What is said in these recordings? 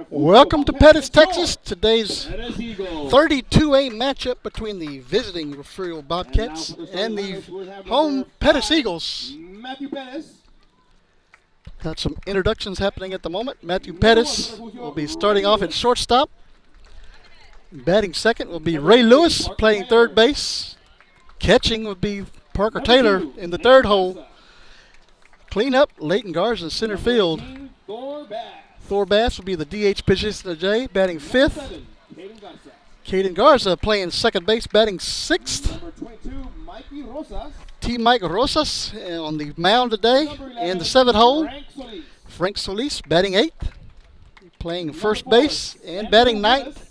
Welcome to Pettus, Texas. Today's 32A matchup between the visiting Refugio Bobcats and the home Pettus Eagles. Got some introductions happening at the moment. Matthew Pettus will be starting off at shortstop. Batting second will be Ray Lewis, playing third base. Catching will be Parker Taylor in the third hole. Cleanup, Leighton Garza in center field. Thor Bass will be the DH position today, batting fifth. Caden Garza playing second base, batting sixth. T. Mike Rosas on the mound today in the seventh hole. Frank Solis batting eighth, playing first base and batting ninth.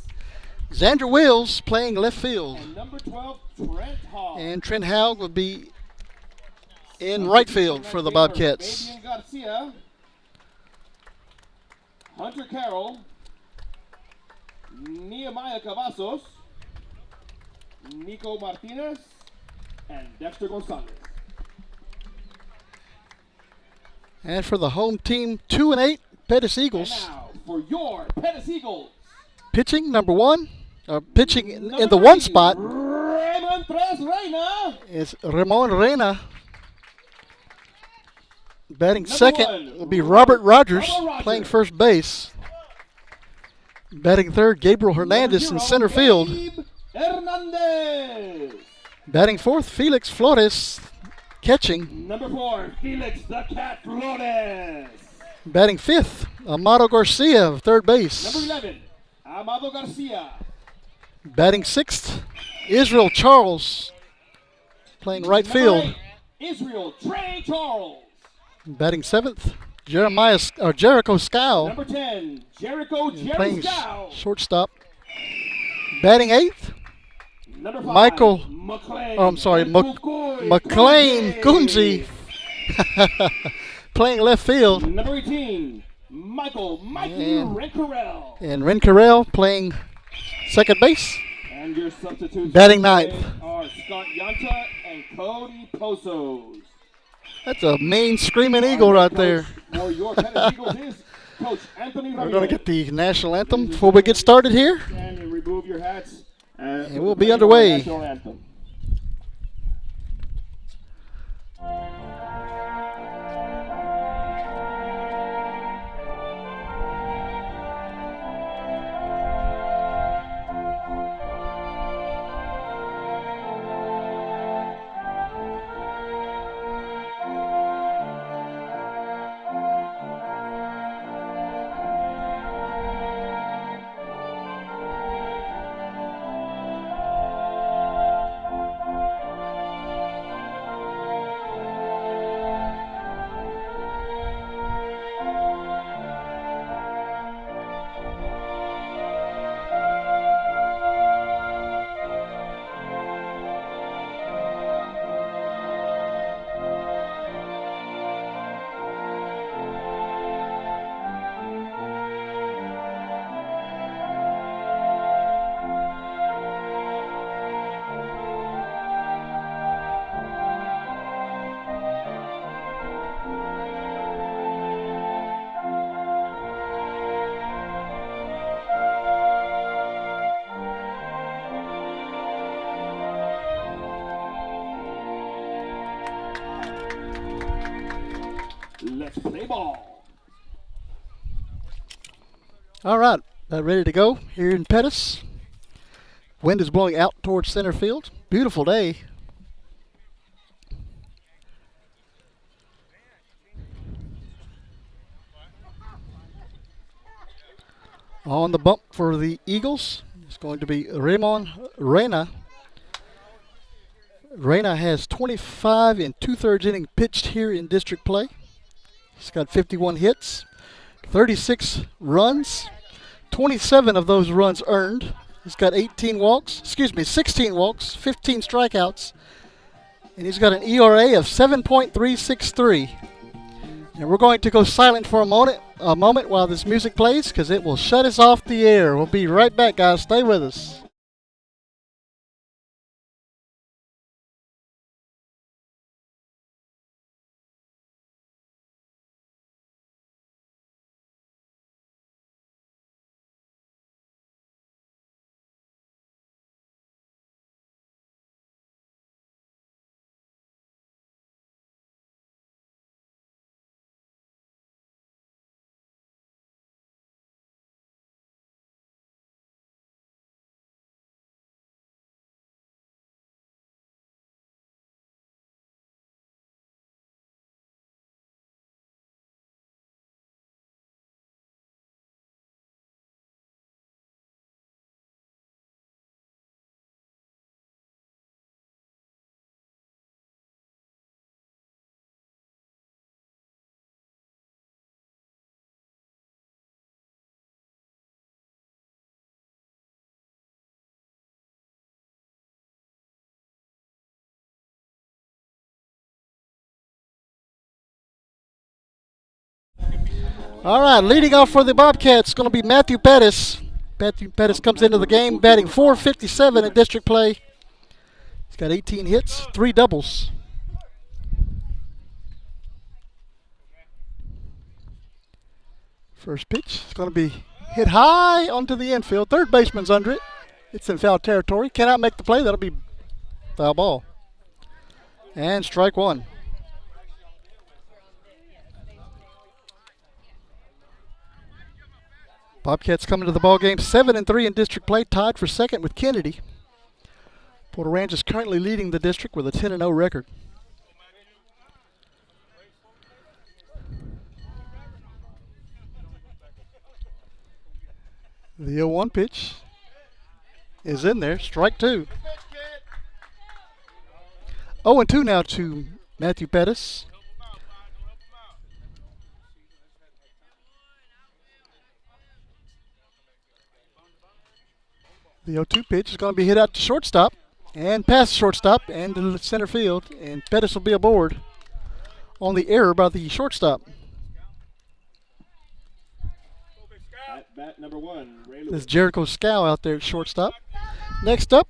Xander Wills playing left field. And Trent Haug will be in right field for the Bobcats. Hunter Carroll, Nehemiah Cavazos, Nico Martinez, and Dexter Gonzalez. And for the home team, 2-8, Pettus Eagles. And now for your Pettus Eagles. Pitching number one, pitching in the one spot is Ramon Reyna. Batting second will be Robert Rogers, playing first base. Batting third, Gabriel Hernandez in center field. Batting fourth, Felix Flores, catching. Number 4, Felix the Cat Flores. Batting fifth, Amado Garcia, third base. Number 11, Amado Garcia. Batting sixth, Israel Charles, playing right field. 8, Israel Trey Charles. Batting seventh, Jericho Scow. Number 10, Jericho playing Scow. shortstop. Batting eighth, Number 5, Michael. McLean. Oh, I'm sorry, McLean Kunze, playing left field. Number 18, Mikey Rencarel. And Rencarel playing second base. And your substitutes Batting ninth are Scott Yanta and Cody Posos. That's a mean screaming eagle right there. For your Pettus Eagles is Coach Anthony We're going to get the national anthem before we get started here. And remove your hats. And we'll be underway. National anthem. Let's play ball. All right, ready to go here in Pettus. Wind is blowing out towards center field. Beautiful day. On the bump for the Eagles is going to be Ramon Reyna. Reyna has 25 and 2/3 innings pitched here in district play. He's got 51 hits, 36 runs, 27 of those runs earned. He's got 16 walks, 15 strikeouts, and he's got an ERA of 7.363. And we're going to go silent for a moment while this music plays because it will shut us off the air. We'll be right back, guys. Stay with us. All right, leading off for the Bobcats is going to be Matthew Pettus. Matthew Pettus comes into the game batting .457 in district play. He's got 18 hits, 3 doubles. First pitch is going to be hit high onto the infield. Third baseman's under it. It's in foul territory. Cannot make the play. That'll be foul ball. And strike one. Bobcats coming to the ball game 7-3 in district play, tied for second with Kennedy. Porter Ranch is currently leading the district with a 10-0 record. The 0-1 pitch is in there. Strike two. 0-2 now to Matthew Pettus. The 0-2 pitch is going to be hit out to shortstop and past shortstop and to center field, and Pettus will be aboard on the error by the shortstop. At bat number 1, Ray Lewis. There's Jericho Scow out there at shortstop. Next up,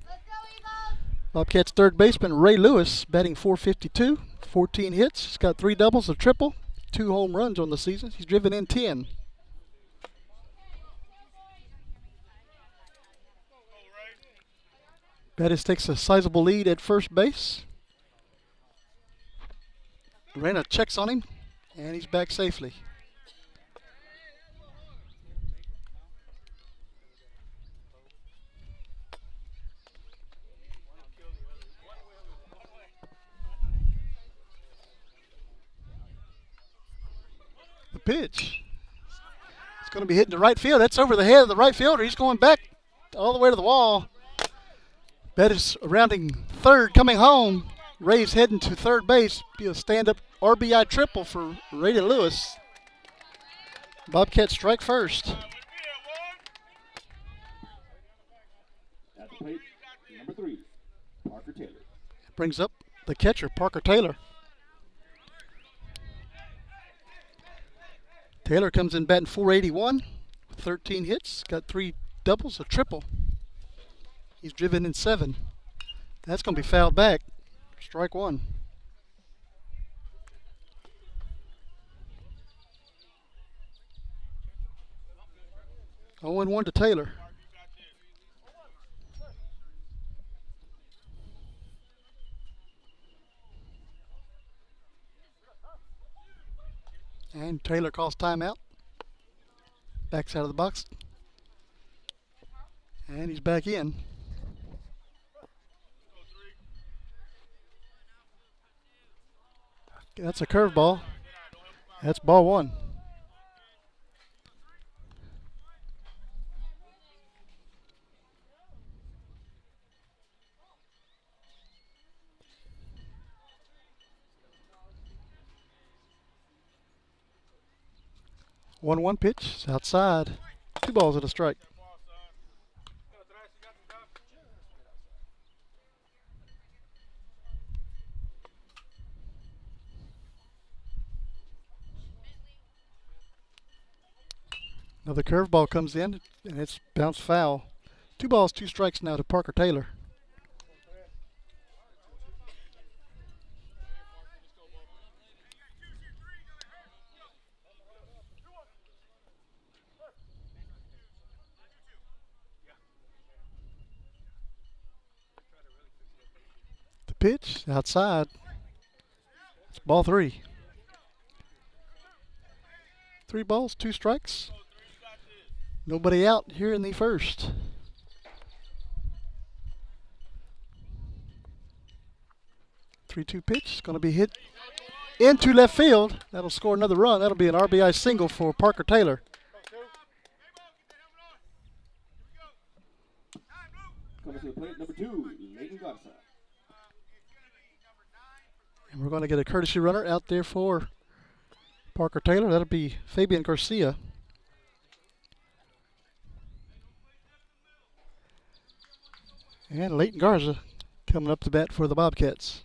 Bobcats third baseman Ray Lewis, batting .452, 14 hits. He's got 3 doubles, a triple, 2 home runs on the season. He's driven in 10. Pettus takes a sizable lead at first base. Reyna checks on him, and he's back safely. The pitch. It's going to be hitting the right field. That's over the head of the right fielder. He's going back all the way to the wall. Pettus rounding third, coming home. Ray's heading to third base. Be a stand-up RBI triple for Ray Lewis. Bobcats strike first. At the plate, number 3, Parker Taylor. Brings up the catcher, Parker Taylor. Taylor comes in batting .481, 13 hits, got 3 doubles, a triple. He's driven in 7. That's going to be fouled back. Strike one. Oh, and 1 to Taylor. And Taylor calls timeout. Backs out of the box. And he's back in. That's a curveball. That's ball 1. One pitch. It's outside. 2 balls and a strike. Another curveball comes in, and it's bounced foul. 2 balls, 2 strikes now to Parker Taylor. The pitch, outside. It's ball 3. 3 balls, 2 strikes. Nobody out here in the first. Three-two pitch is going to be hit into left field. That'll score another run. That'll be an RBI single for Parker Taylor. Coming to the plate, number 2, Leighton Garza. And we're going to get a courtesy runner out there for Parker Taylor. That'll be Fabian Garcia. And Leighton Garza coming up to bat for the Bobcats.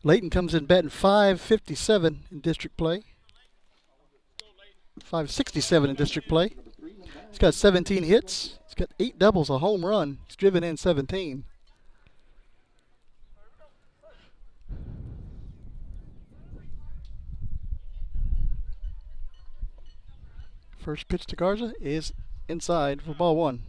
Leighton comes in batting .557 in district play. 567 in district play. Number 3, one back. He's got 17 hits. He's got 8 doubles, a home run. He's driven in 17. First pitch to Garza is inside for ball 1.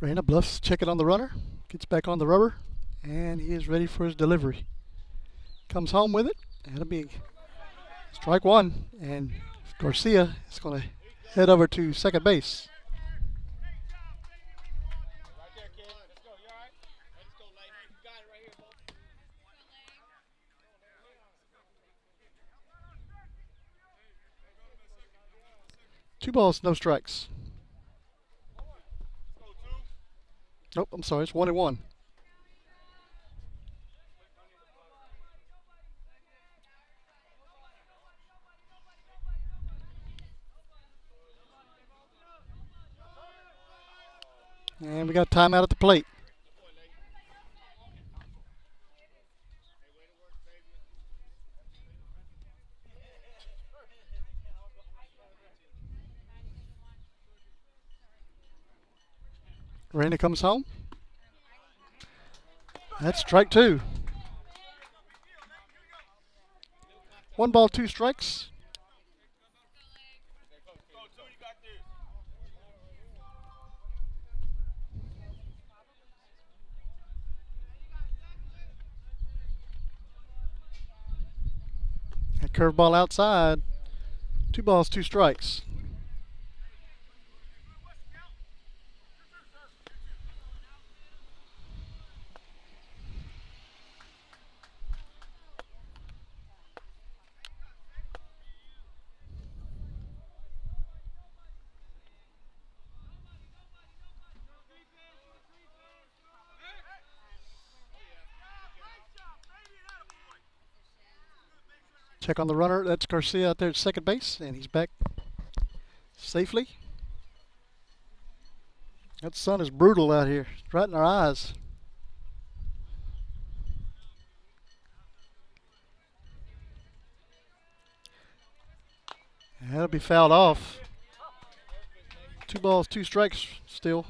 Reyna bluffs, check it on the runner, gets back on the rubber, and he is ready for his delivery. Comes home with it, and it'll be strike 1, and Garcia is going to head over to second base. Two balls, no strikes. Nope, I'm sorry, it's 1-1. And we got timeout at the plate. Reyna comes home. That's strike 2. 1 ball, 2 strikes. That curveball outside. 2 balls, 2 strikes. Check on the runner. That's Garcia out there at second base, and he's back safely. That sun is brutal out here. It's right in our eyes. And that'll be fouled off. 2 balls, 2 strikes still.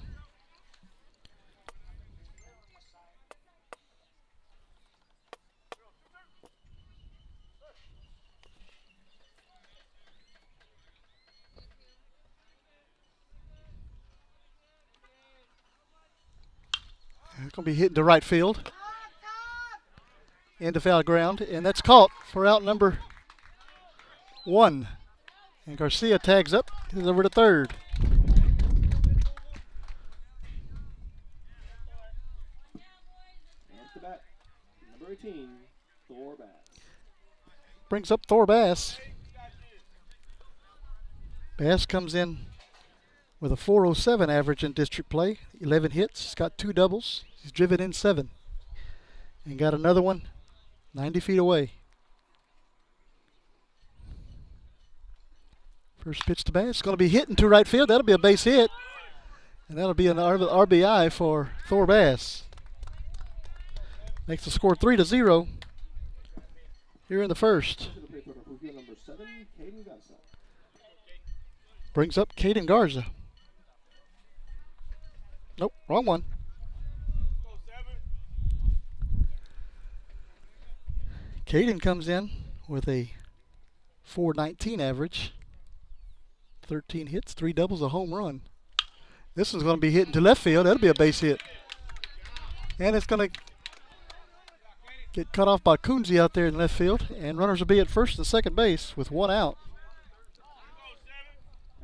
It's going to be hit to right field. Into foul ground, and that's caught for out number 1. And Garcia tags up, he's over to third. And to bat, number 18, Thor Bass. Brings up Thor Bass. Bass comes in with a 407 average in district play, 11 hits. He's got 2 doubles. He's driven in 7. And got another one 90 feet away. First pitch to Bass. It's going to be hit into right field. That'll be a base hit. And that'll be an RBI for Thor Bass. Makes the score 3-0 here in the first. Number 7, Caden Garza. Brings up Caden Garza. Nope, wrong one. Caden comes in with a 419 average. 13 hits, 3 doubles, a home run. This one's going to be hit into left field. That'll be a base hit. And it's going to get cut off by Kunze out there in left field. And runners will be at first and second base with 1 out.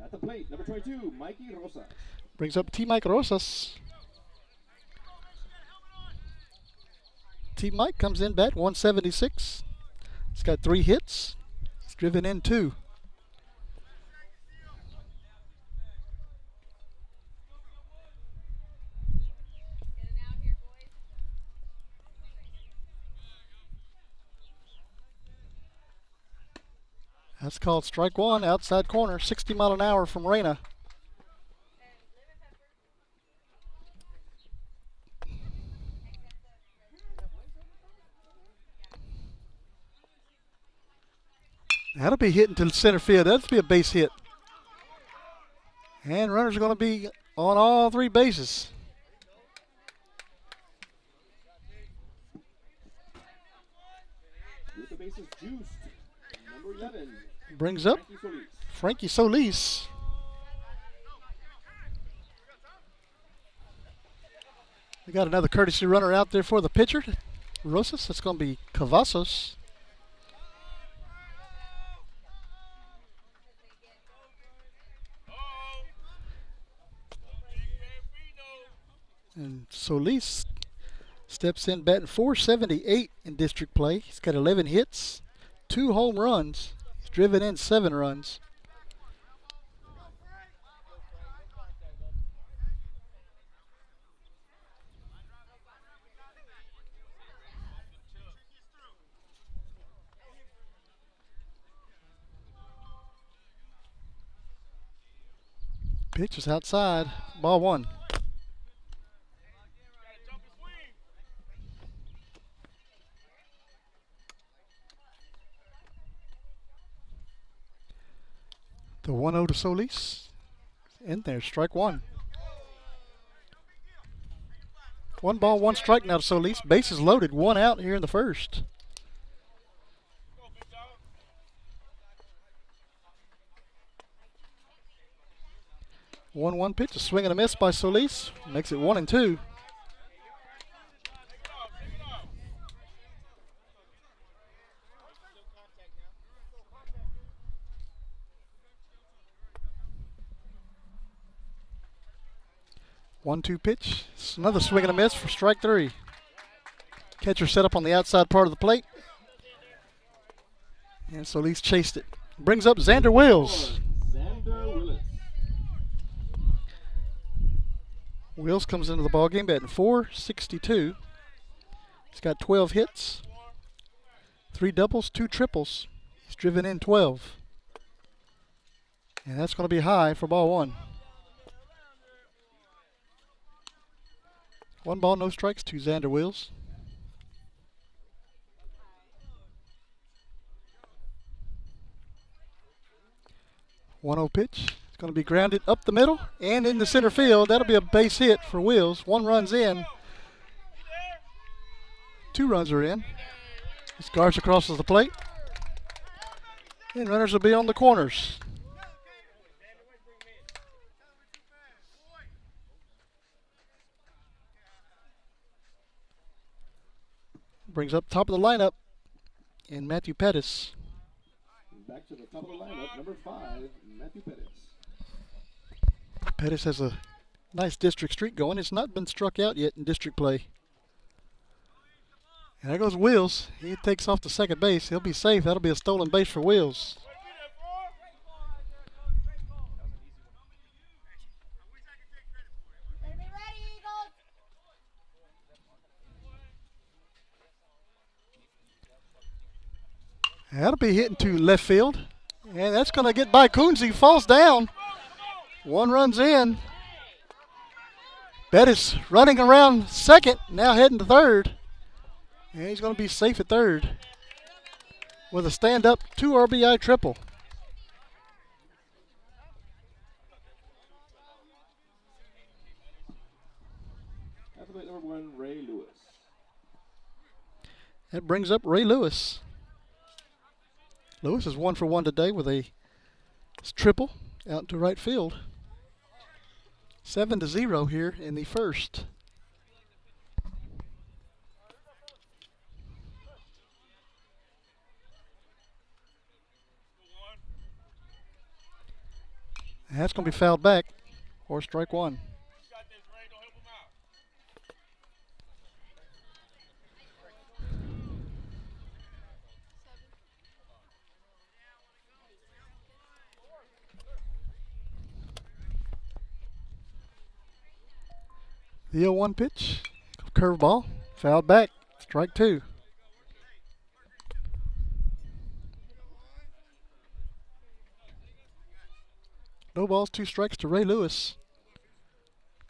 At the plate, number 22, Mikey Rosas. Brings up T. Mike Rosas. T. Mike comes in bat 176. He's got 3 hits. He's driven in 2. That's called strike one, outside corner, 60 mile an hour from Reyna. That'll be hitting to center field. That'll be a base hit. And runners are going to be on all three bases. With the bases juiced. Number 11. Brings up Frankie Solis. We got another courtesy runner out there for the pitcher, Rosas. That's going to be Cavazos. And Solis steps in batting .478 in district play. He's got 11 hits, 2 home runs. He's driven in 7 runs. Pitch is outside, ball 1. The 1-0 to Solis. In there, strike 1. 1 ball, 1 strike now to Solis. Bases loaded, 1 out here in the first. One pitch, a swing and a miss by Solis. Makes it 1-2. One-two pitch. It's another swing and a miss for strike 3. Catcher set up on the outside part of the plate. And Solis chased it. Brings up Xander Wills. Wills comes into the ballgame batting .462. He's got 12 hits, 3 doubles, 2 triples. He's driven in 12. And that's going to be high for ball 1. 1 ball, no strikes to Xander Wills. 1-0 pitch. It's going to be grounded up the middle and into center field. That'll be a base hit for Wills. 1 run's in. 2 runs are in. This Garza crosses the plate. And runners will be on the corners. Brings up top of the lineup in Matthew Pettus. Back to the top of the lineup, number 5, Matthew Pettus. Pettus has a nice district streak going. It's not been struck out yet in district play. And there goes Wills. He takes off to second base. He'll be safe. That'll be a stolen base for Wills. That'll be hitting to left field. And that's going to get by Coonsey. Falls down. 1 run's in. Pettus running around second. Now heading to third. And he's going to be safe at third with a stand-up 2 RBI triple. Athlete number 1, Ray Lewis. That brings up Ray Lewis. Lewis is 1 for 1 today with a triple out to right field. 7-0 here in the first. And that's going to be fouled back or strike 1. The 0-1 pitch, curveball, fouled back, strike 2. No balls, 2 strikes to Ray Lewis.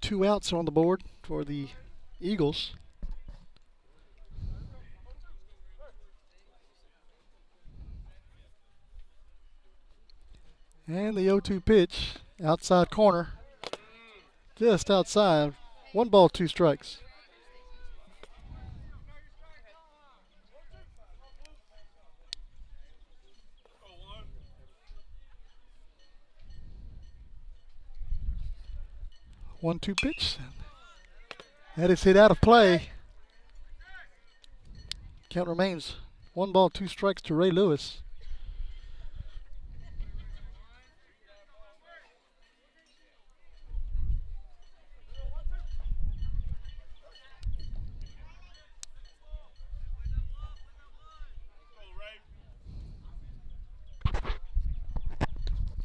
2 outs on the board for the Eagles. And the 0-2 pitch, outside corner, just outside. 1 ball, 2 strikes. One-two pitch. That is hit out of play. Count remains 1 ball, 2 strikes to Ray Lewis.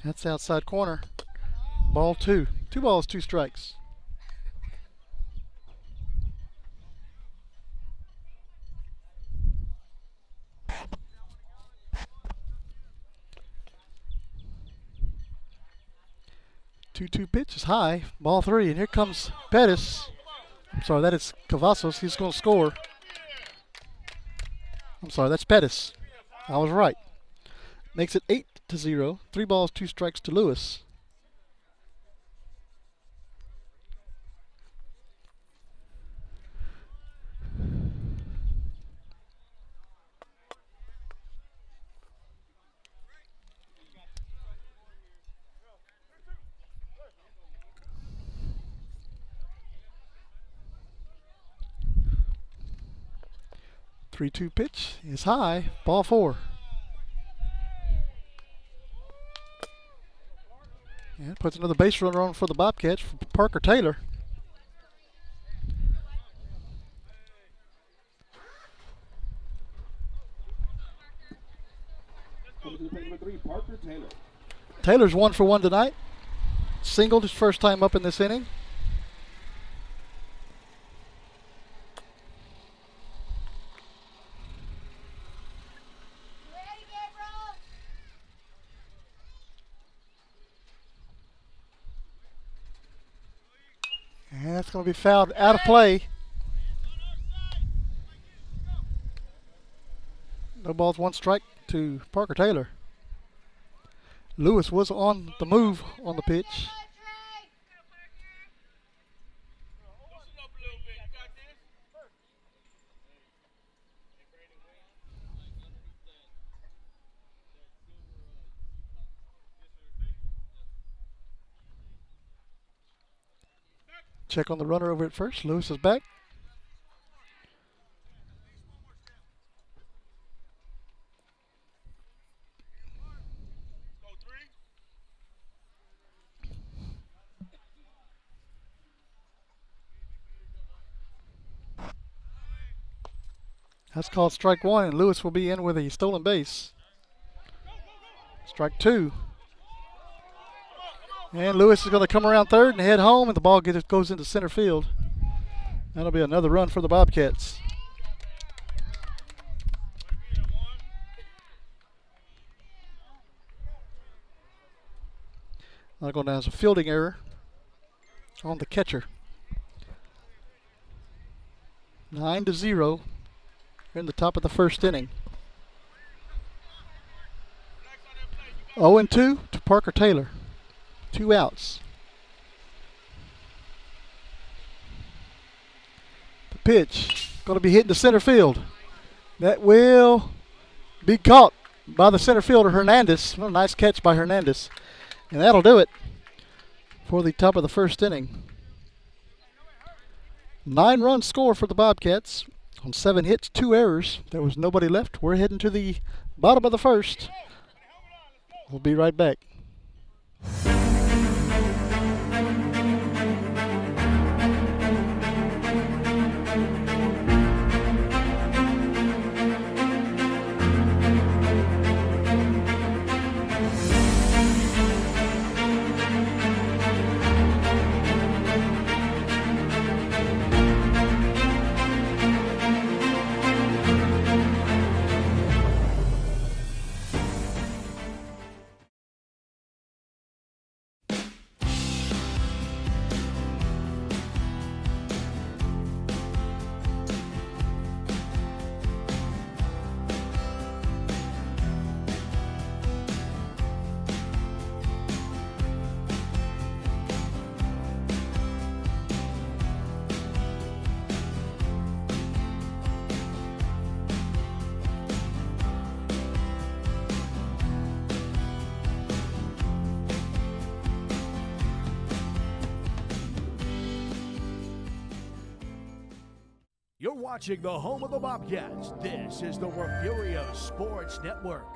That's outside corner. Ball 2. 2 balls, 2 strikes. Two pitch is high. Ball 3, and here comes Pettus. I'm sorry, that is Cavazos. He's going to score. I'm sorry, that's Pettus. I was right. Makes it 8-0. 3 balls, 2 strikes to Lewis. Three-two pitch is high. Ball 4. And puts another base runner on for the Bobcats for Parker Taylor. Coming to the plate, number 3, Parker Taylor. Taylor's 1 for 1 tonight. Singled his first time up in this inning. And that's going to be fouled out of play. No balls, 1 strike to Parker Taylor. Lewis was on the move on the pitch. Check on the runner over at first. Lewis is back. That's called strike 1, and Lewis will be in with a stolen base. Strike 2. And Lewis is going to come around third and head home, and the ball goes into center field. That'll be another run for the Bobcats. That'll go down as a fielding error on the catcher. 9-0. We're in the top of the first inning. 0-2 to Parker Taylor. 2 outs. The pitch going to be hit into center field. That will be caught by the center fielder Hernandez. What a nice catch by Hernandez. And that'll do it for the top of the first inning. 9-run score for the Bobcats on 7 hits, 2 errors. There was nobody left. We're heading to the bottom of the first. We'll be right back. You're watching the home of the Bobcats. This is the Refugio Sports Network.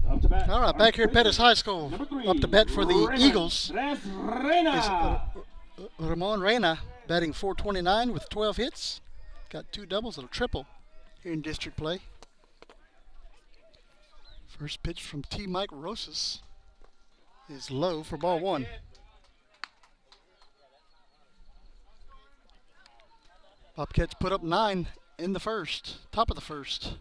Up to bat. All right, back here at Pettus High School. Number 3, Up to bat for the Reyna. Eagles That's is Reyna. Ramon Reyna, batting .429 with 12 hits. Got 2 doubles and a triple here in district play. First pitch from T. Mike Rosas is low for ball 1. Bobcats put up 9 in the first, top of the first.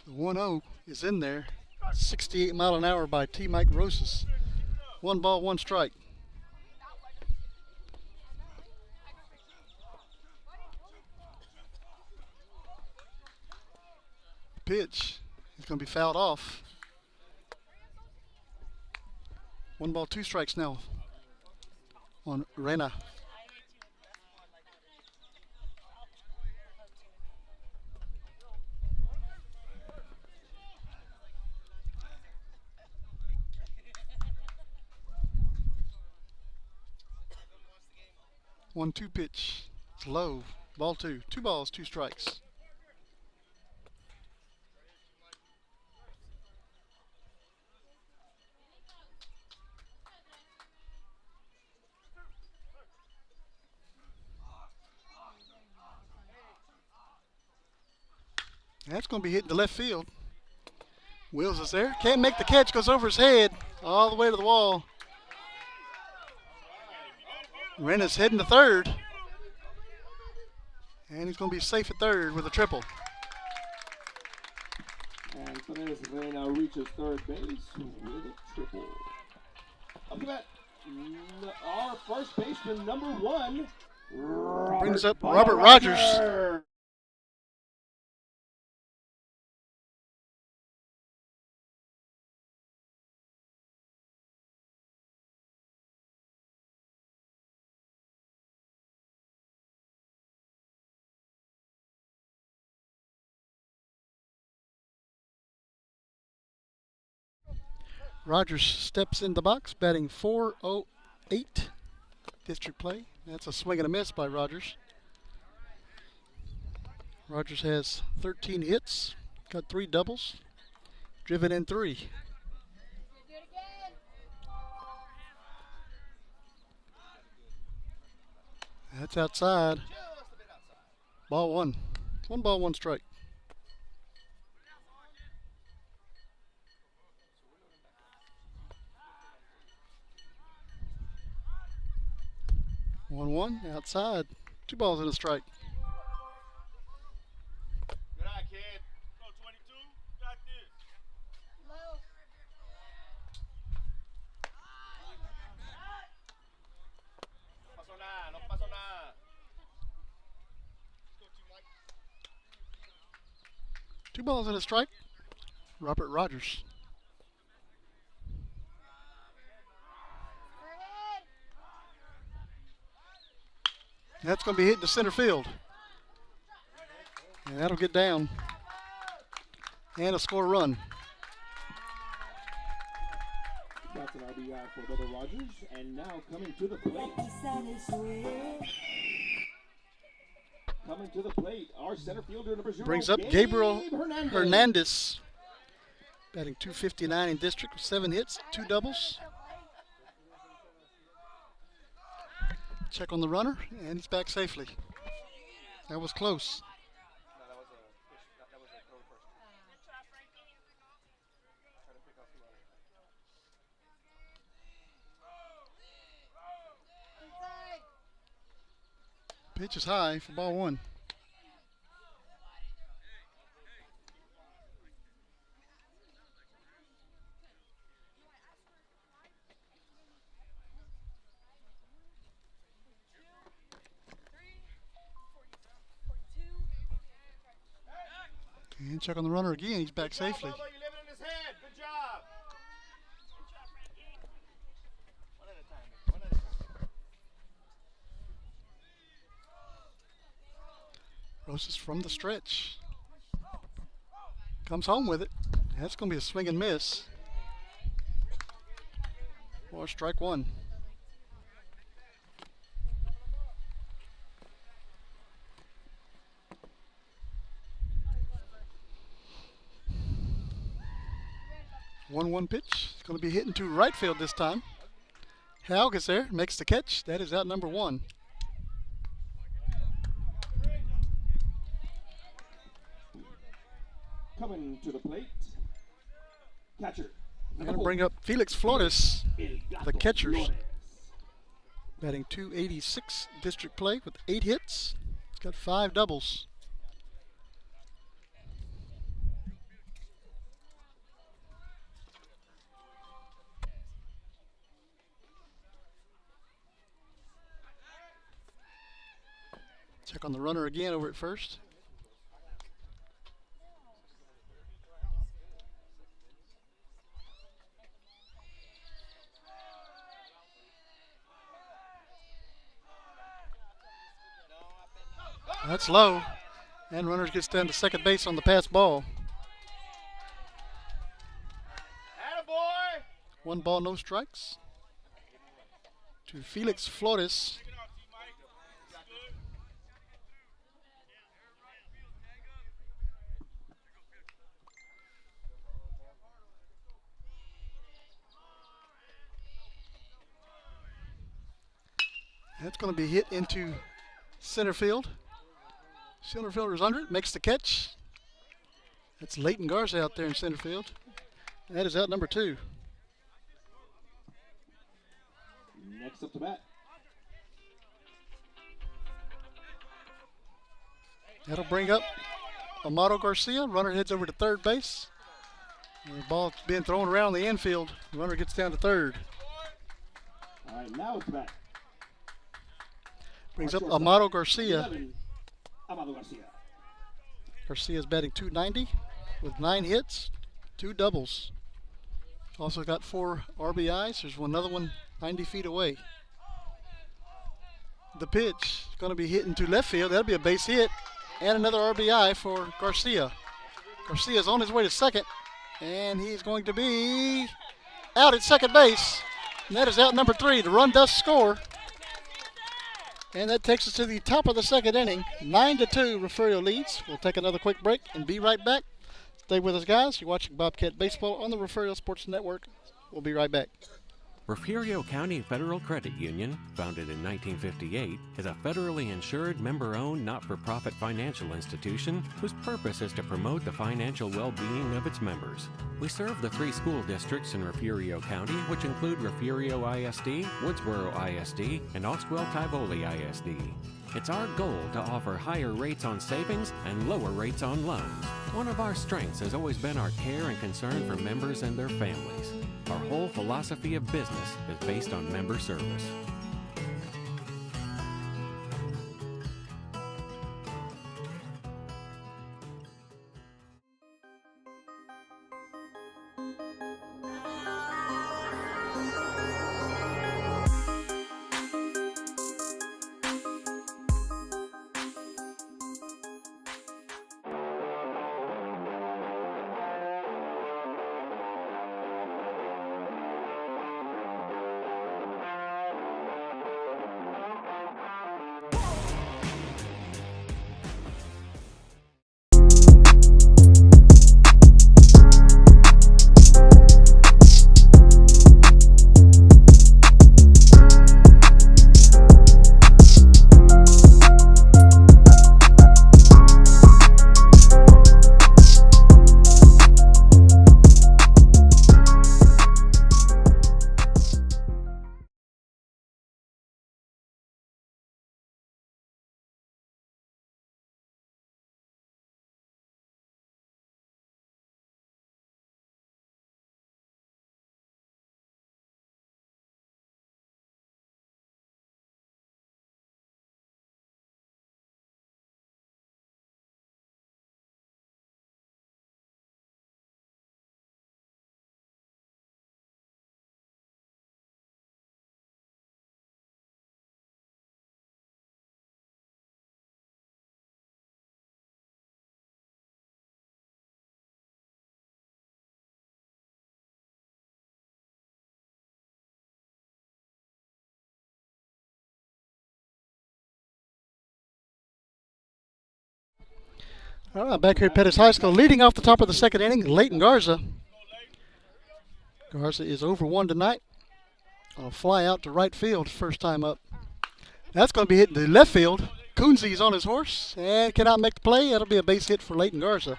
The 1-0 is in there. 68 mile an hour by T. Mike Rosas. 1 ball, 1 strike. Pitch is going to be fouled off. 1 ball, 2 strikes now on Reyna. One-two pitch. It's low. Ball 2. 2 balls, 2 strikes. That's going to be hitting the left field. Wills is there. Can't make the catch. Goes over his head all the way to the wall. Reyna's heading to third. And he's going to be safe at third with a triple. And Perez Reyna reaches third base with a triple. Up to bat, our first baseman, number 1. Brings up Robert Rogers. Rogers steps in the box, batting .408 district play. That's a swing and a miss by Rogers. Rogers has 13 hits, got 3 doubles, driven in 3. That's outside. Ball 1. 1 ball, 1 strike. One outside. 2 balls and a strike. Good eye, kid. Go 22. Got this. No pasó nada. No pasó nada. 2 balls and a strike. Robert Rogers. That's going to be hit to center field. And that'll get down. And a score run. That's an RBI for Bubba Rogers. And now coming to the plate. Coming to the plate, our center fielder, number 0. Brings up Gabriel Hernandez. Batting .259 in district with 7 hits, 2 doubles. Check on the runner, and he's back safely. That was close. Pitch is high for ball 1. And check on the runner again. He's back safely. Bubba, you're living in his head. Good job. One at a time. One at a time. Rosas from the stretch. Comes home with it. That's going to be a swing and miss. Or strike 1. One pitch. It's going to be hitting to right field this time. Hal gets there, makes the catch. That is out number 1. Coming to the plate, catcher. I'm going to bring up Felix Flores, the catchers. Batting .286 district play with 8 hits. He's got 5 doubles. Check on the runner again over at first. That's low. And runner gets down to second base on the pass ball. Attaboy. 1 ball, no strikes. To Felix Flores. That's going to be hit into center field. Center fielder's under it, makes the catch. That's Leighton Garza out there in center field. That is out number 2. Next up to bat. That'll bring up Amado Garcia. Runner heads over to third base. And the ball's being thrown around the infield. The runner gets down to third. All right, now it's back. Brings up Amado Garcia. 11, Amado Garcia. Garcia's batting .290 with 9 hits, 2 doubles. Also got 4 RBIs. There's another one 90 feet away. The pitch is going to be hitting to left field. That'll be a base hit and another RBI for Garcia. Garcia's on his way to second, and he's going to be out at second base. And that is out number 3. The run does score. And that takes us to the top of the second inning. 9-2, Refugio leads. We'll take another quick break and be right back. Stay with us, guys. You're watching Bobcat Baseball on the Refugio Sports Network. We'll be right back. Refugio County Federal Credit Union, founded in 1958, is a federally insured, member-owned, not-for-profit financial institution whose purpose is to promote the financial well-being of its members. We serve the 3 school districts in Refugio County, which include Refugio ISD, Woodsboro ISD, and Oswell-Tivoli ISD. It's our goal to offer higher rates on savings and lower rates on loans. One of our strengths has always been our care and concern for members and their families. Our whole philosophy of business is based on member service. All right, back here at Pettus High School, leading off the top of the second inning, Leighton Garza. Garza is over 1 tonight. On a fly out to right field, first time up. That's going to be hitting to left field. Kunze's on his horse and cannot make the play. That'll be a base hit for Leighton Garza.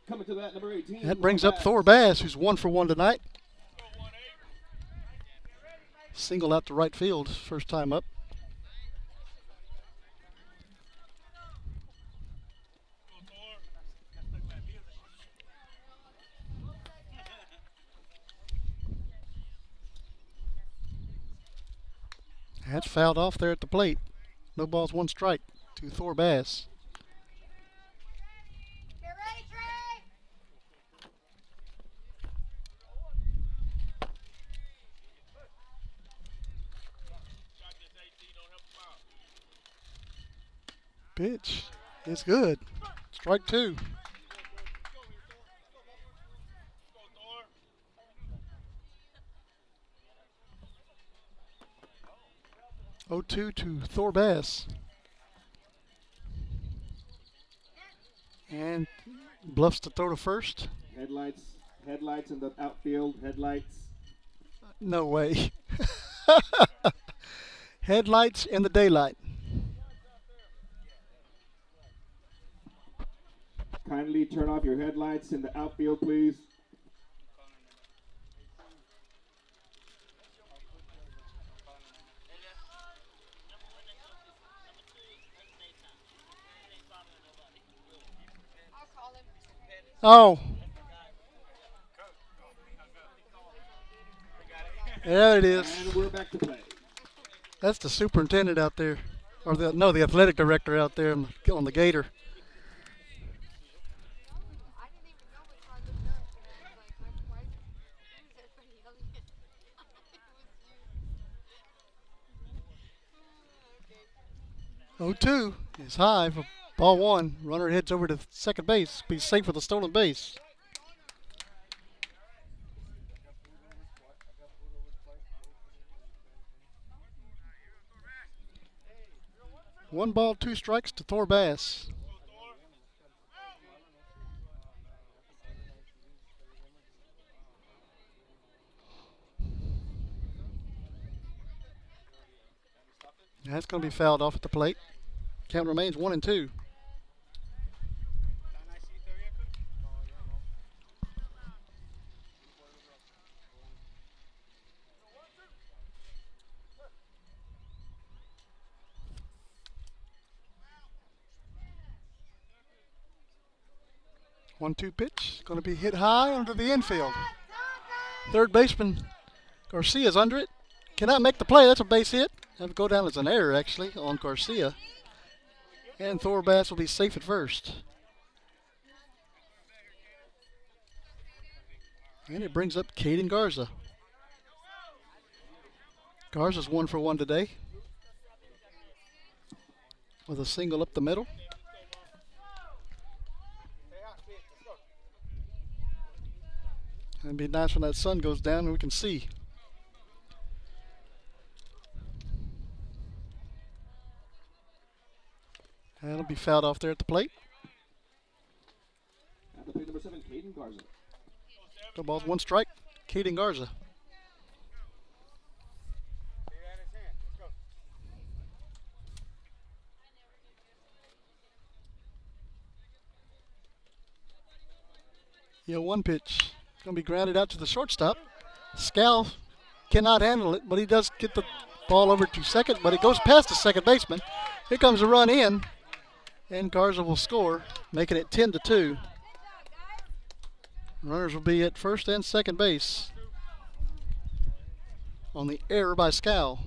Coming to that, number 18. That brings up Thor Bass, who's 1 for 1 tonight. Single out to right field, first time up. That's fouled off there at the plate. No balls, 1 strike to Thor Bass. Get ready, Trey! Pitch is good. Strike 2. Oh, 2 to Thor Bass. And bluffs to throw to first. Headlights in the outfield. Headlights. No way. Headlights in the daylight. Kindly turn off your headlights in the outfield, please. Oh. There it is. And we're back to play. That's the superintendent out there. Or the athletic director out there on the Gator. I didn't even know which one looked up. And I was like, why is everybody yelling at it was you. Okay. 0-2 is high for ball 1. Runner heads over to second base. Be safe with a stolen base. One ball, 2 strikes to Thor Bass. That's going to be fouled off at the plate. Count remains 1-2. One-two pitch. Going to be hit high under the infield. Third baseman Garcia's under it. Cannot make the play. That's a base hit. That would go down as an error, actually, on Garcia. And Thor Bass will be safe at first. And it brings up Caden Garza. Garza's 1 for 1 today, with a single up the middle. It'd be nice when that sun goes down and we can see. That'll be fouled off there at the plate. At the plate, number 7, Caden Garza. No balls, 1 strike. Caden Garza. Yeah, 1 pitch. It's going to be grounded out to the shortstop. Scal cannot handle it, but he does get the ball over to second, but it goes past the second baseman. Here comes a run in, and Garza will score, making it 10-2. Runners will be at first and second base on the error by Scal.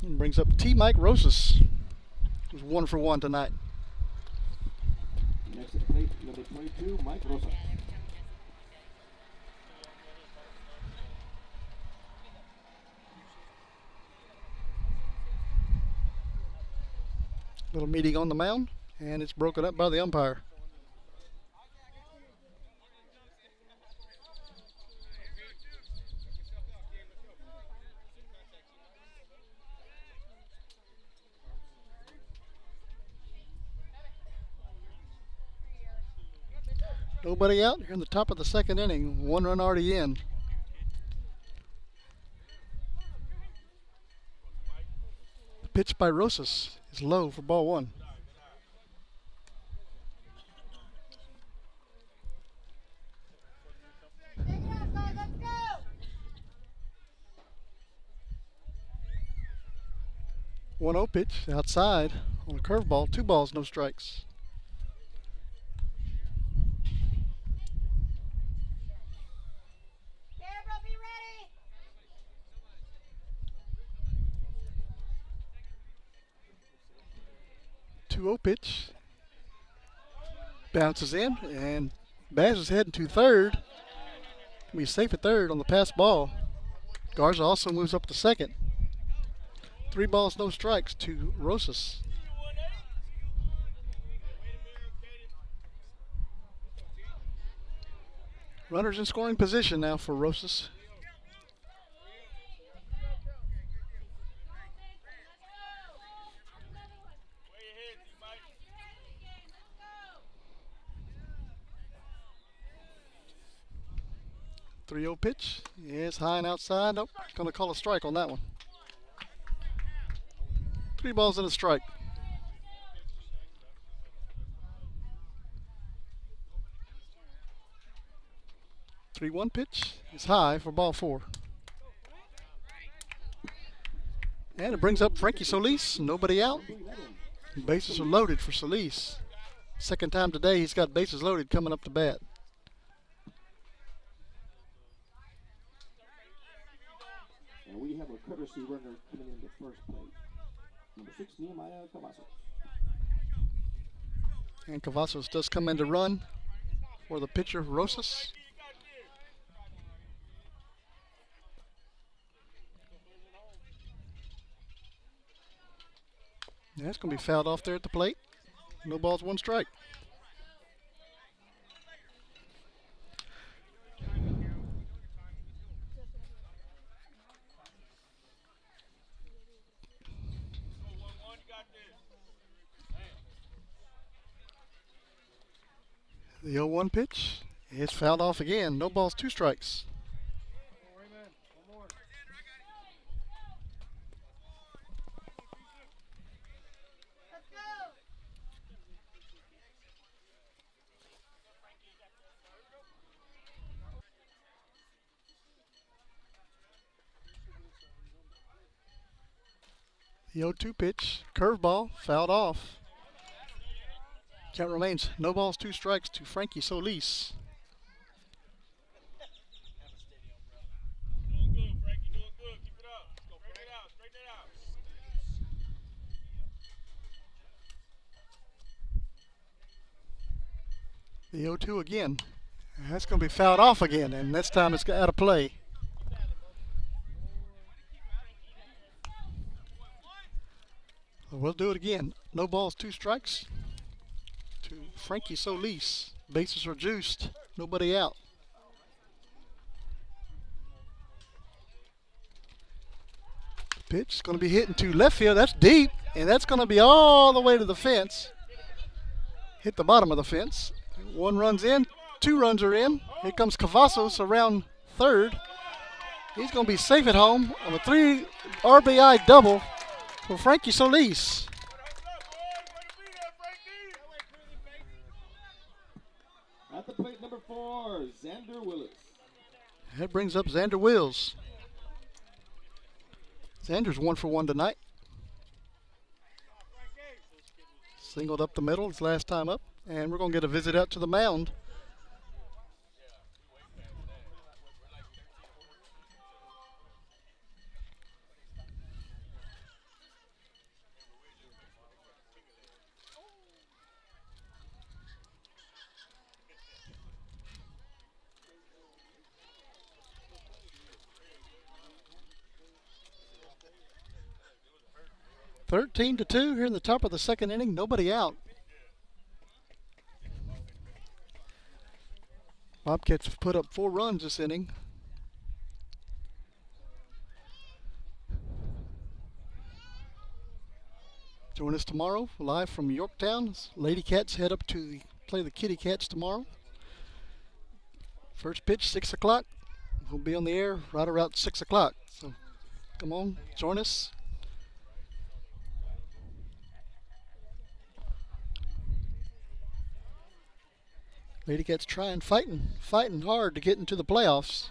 And brings up T. Mike Rosas, who's 1 for 1 tonight. Next at the plate, number 22, Mike Rosa. Little meeting on the mound, And it's broken up by the umpire. Nobody out here in the top of the second inning. 1 run already in. The pitch by Rosas is low for ball 1. One 0 pitch outside on a curveball. 2 balls, no strikes. Gabriel, be ready. 2-0 pitch. Bounces in, and Baz is heading to third. Can be safe at third on the pass ball. Garza also moves up to second. 3 balls, no strikes to Rosas. Runners in scoring position now for Rosas. Three 0 pitch. Yes, high and outside. Nope. Going to call a strike on that one. 3 balls and a strike. Three 1 pitch is high for ball 4. And it brings up Frankie Solis. Nobody out. Bases are loaded for Solis. Second time today he's got bases loaded coming up to bat. And we have a courtesy runner coming into first place. Number 6, Nehemiah Cavazos. And Cavazos does come in to run for the pitcher, Rosas. That's going to be fouled off there at the plate. No balls, 1 strike. The 0-1 pitch is fouled off again. No balls, 2 strikes. Let's go. The 0-2 pitch, curveball, fouled off. Count remains no balls, 2 strikes to Frankie Solis. Doing good, Frankie. Doing good. Keep it up. Straighten it out. Straighten it out. The 0-2 again. That's going to be fouled off again, and this time it's out of play. We'll do it again. No balls, 2 strikes to Frankie Solis. Bases are juiced. Nobody out. Pitch is going to be hitting to left field. That's deep, and that's going to be all the way to the fence. Hit the bottom of the fence. 1 run's in. 2 runs are in. Here comes Cavazos around third. He's going to be safe at home on a 3 RBI double for Frankie Solis. At the plate, number 4, Xander Willis. That brings up Xander Wills. Xander's 1 for 1 tonight. Singled up the middle his last time up. And we're going to get a visit out to the mound. (13-2) here in the top of the second inning. Nobody out. Bobcats have put up 4 runs this inning. Join us tomorrow live from Yorktown as Lady Cats head up to play the Kitty Cats tomorrow. First pitch 6 o'clock. We'll be on the air right around 6 o'clock. So come on, join us. Lady Cats fighting hard to get into the playoffs.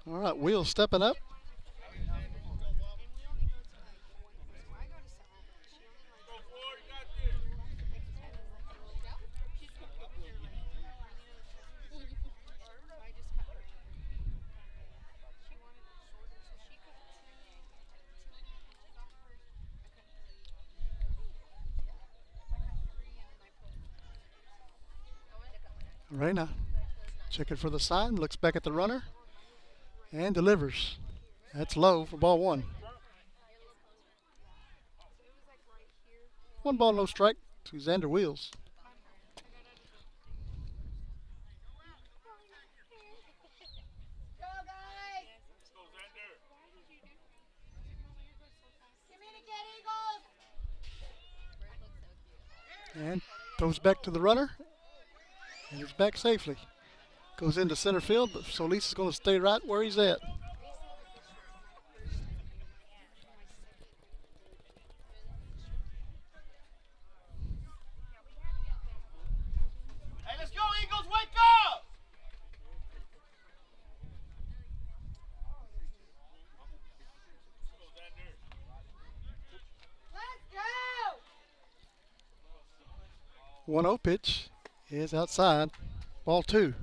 All right, Wheels stepping up. Reina checking for the sign, looks back at the runner, and delivers. That's low for ball 1. 1 ball, no strike to Xander Wheels. And throws back to the runner. And he's back safely. Goes into center field, but Solis is going to stay right where he's at. Hey, let's go, Eagles, wake up! Let's go! 1-0 pitch is outside. Ball 2.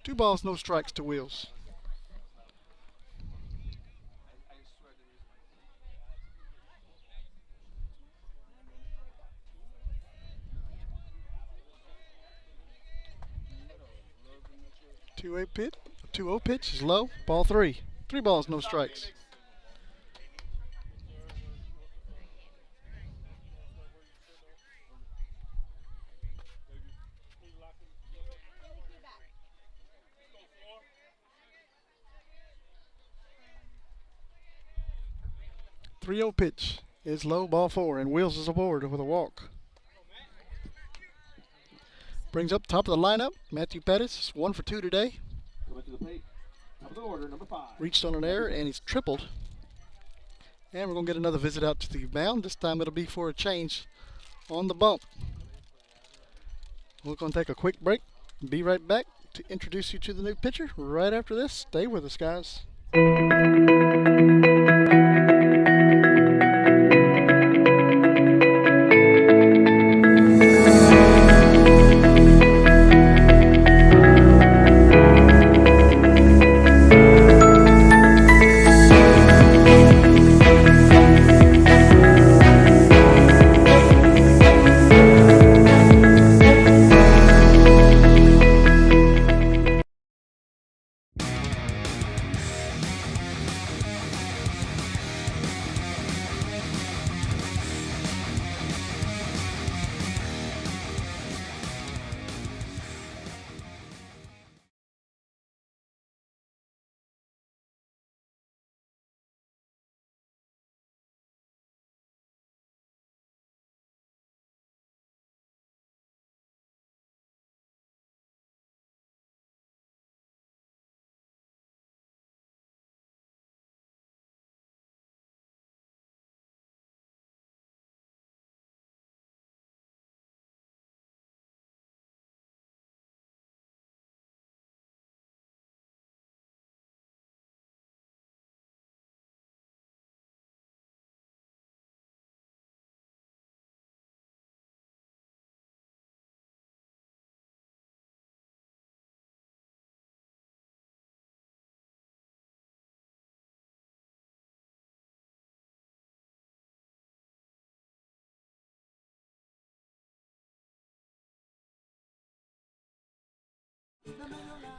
2 balls, no strikes to Wheels. Two 2-0 pitch is low. Ball 3. 3 balls, no strikes. Three-0 pitch is low, ball 4, and Wheels is aboard with a walk. Brings up top of the lineup, Matthew Pettus, 1 for 2 today. Coming to the plate, top of the order, number 5. Reached on an error, and he's tripled. And we're going to get another visit out to the mound. This time it'll be for a change on the bump. We're going to take a quick break. Be right back to introduce you to the new pitcher right after this. Stay with us, guys.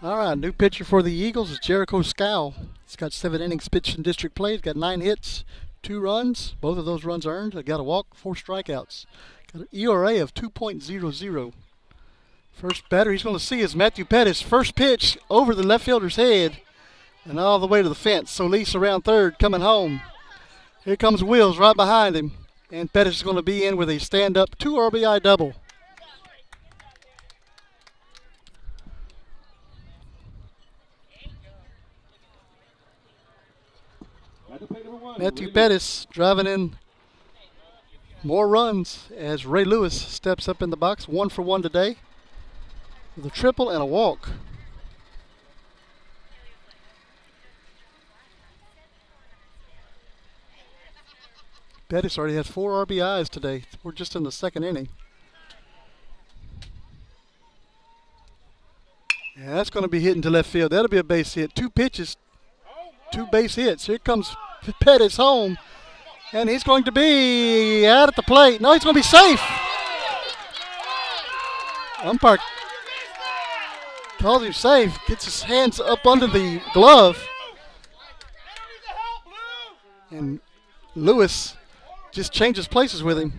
All right, new pitcher for the Eagles is Jericho Scow. He's got 7 innings pitched in district play. He's got 9 hits, 2 runs. Both of those runs earned. He got a walk, 4 strikeouts. Got an ERA of 2.00. First batter he's going to see is Matthew Pettus. First pitch over the left fielder's head and all the way to the fence. Solis around third, coming home. Here comes Wills right behind him. And Pettus is going to be in with a stand-up 2 RBI double. Matthew Pettus driving in more runs as Ray Lewis steps up in the box. 1 for 1 today with a triple and a walk. Pettus already has 4 RBIs today. We're just in the second inning. Yeah, that's going to be hitting to left field. That'll be a base hit. 2 pitches, 2 base hits. Here comes Pettus home, and he's going to be out at the plate. No, he's going to be safe. Umpire calls him safe. Gets his hands up under the glove, and Lewis just changes places with him.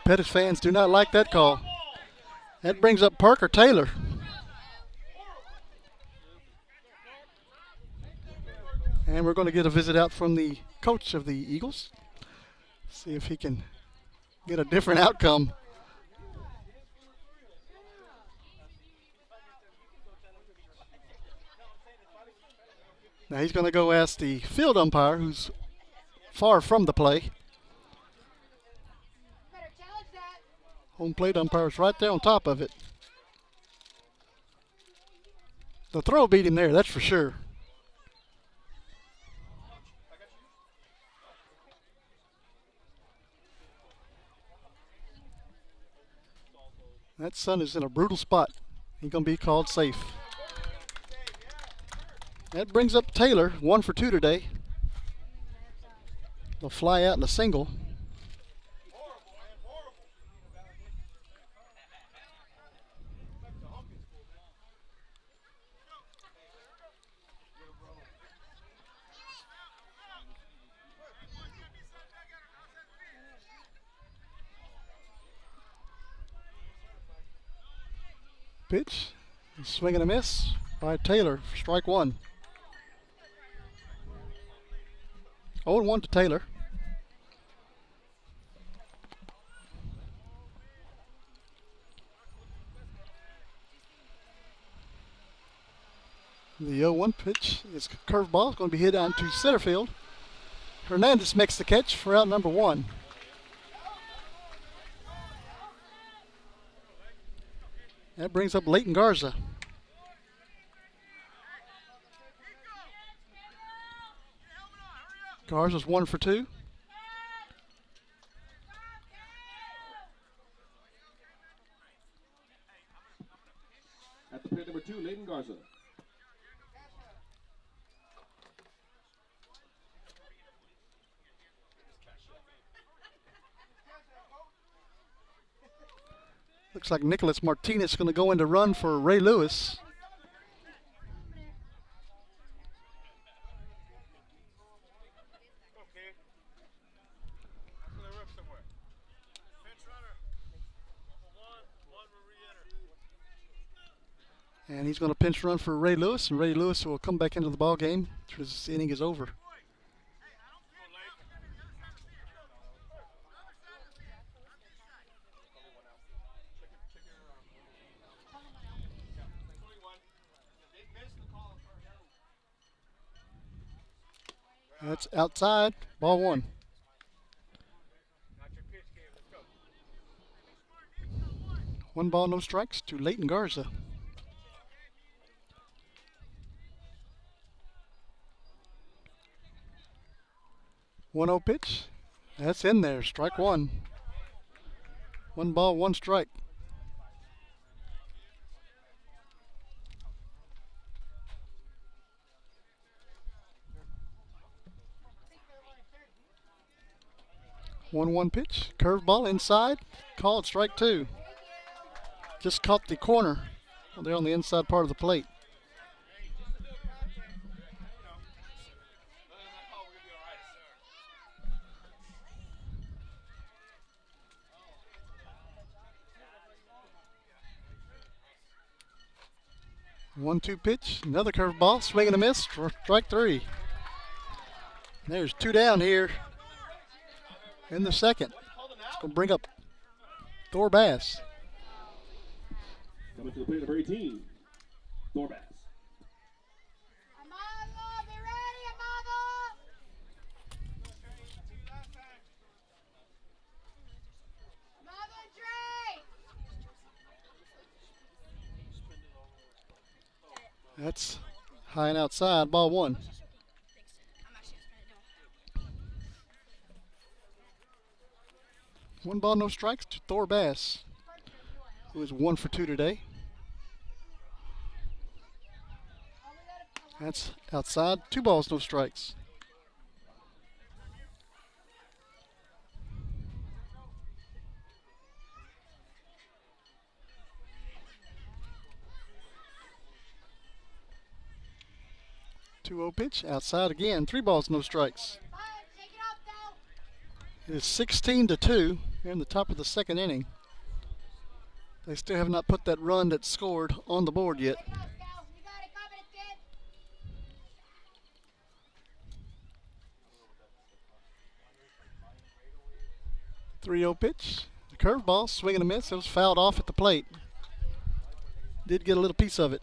Pettus fans do not like that call. That brings up Parker Taylor. And we're going to get a visit out from the coach of the Eagles. See if he can get a different outcome. Now he's going to go ask the field umpire, who's far from the play. Home plate umpire is right there on top of it. The throw beat him there, that's for sure. That son is in a brutal spot. He's going to be called safe. That brings up Taylor, 1 for 2 today. They'll fly out in a single. Pitch, swing and a miss by Taylor for strike 1. 0-1 to Taylor. The 0-1 pitch is a curveball. It's going to be hit on to center field. Hernandez makes the catch for out number 1. That brings up Leighton Garza. Garza's 1 for 2. At the plate number 2, Leighton Garza. Looks like Nicholas Martinez is going to go in to run for Ray Lewis. And he's going to pinch run for Ray Lewis, and Ray Lewis will come back into the ball game after this inning is over. That's outside, ball 1. One ball, no strikes to Leighton Garza. 1-0 pitch. That's in there, strike 1. 1 ball, 1 strike. 1-1 pitch. Curveball inside. Called strike 2. Just caught the corner. They're on the inside part of the plate. One-two pitch, another curveball, swing and a miss, strike 3. There's 2 down here in the second. It's going to bring up Thor Bass. Coming to the plate, number 18, Thorbass. Amado, be ready, Amado! Amado, Dre! That's high and outside, ball 1. One ball, no strikes to Thor Bass, who is 1 for 2 today. That's outside, 2 balls, no strikes. Two-0 pitch, outside again, 3 balls, no strikes. Take it up, though! It is 16-2 here in the top of the second inning. They still have not put that run that scored on the board yet. Take it up, Cal. You got it, confidence, kid! 3-0 pitch, the curveball, swing and a miss. It was fouled off at the plate. Did get a little piece of it.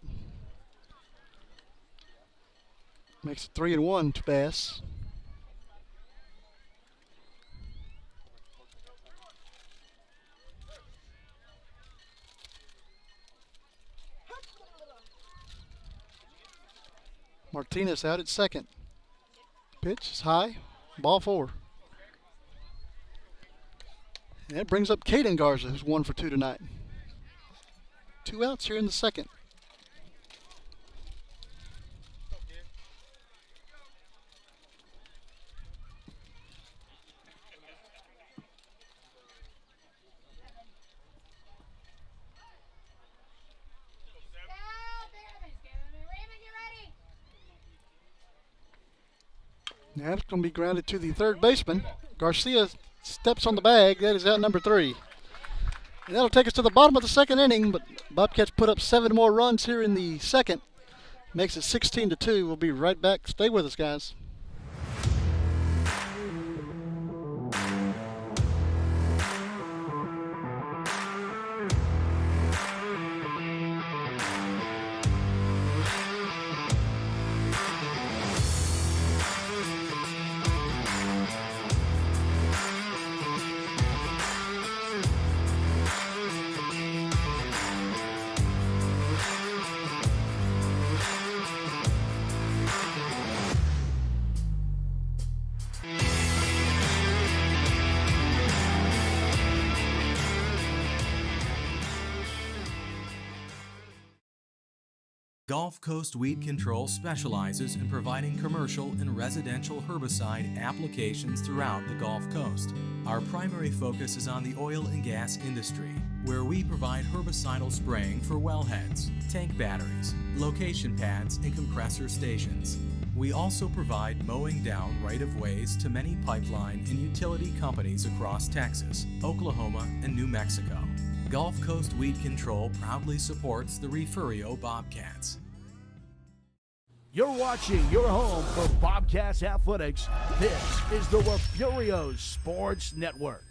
Makes it 3-1 to Bass. Martinez out at second. Pitch is high, ball 4. And that brings up Caden Garza, who's 1 for 2 tonight. 2 outs here in the second. Now it's going to be grounded to the third baseman. Garcia steps on the bag. That is out number 3. And that'll take us to the bottom of the second inning, but Bobcats put up 7 more runs here in the second. Makes it 16-2. We'll be right back. Stay with us, guys. Gulf Coast Weed Control specializes in providing commercial and residential herbicide applications throughout the Gulf Coast. Our primary focus is on the oil and gas industry, where we provide herbicidal spraying for wellheads, tank batteries, location pads, and compressor stations. We also provide mowing down right-of-ways to many pipeline and utility companies across Texas, Oklahoma, and New Mexico. Gulf Coast Weed Control proudly supports the Refugio Bobcats. You're watching your home for Bobcats Athletics. This is the Refugio Sports Network.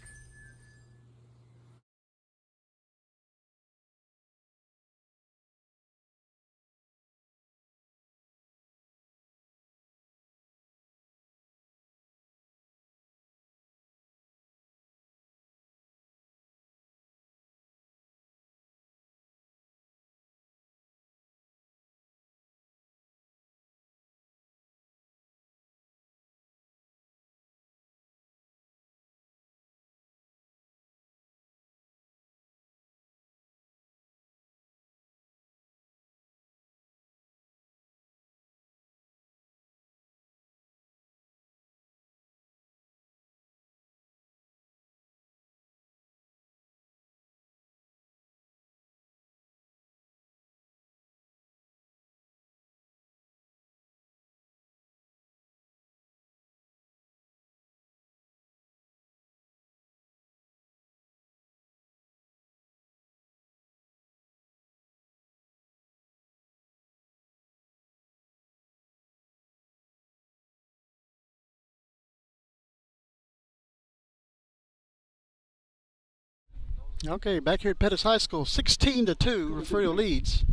Okay, back here at Pettus High School, 16-2, Refugio leads.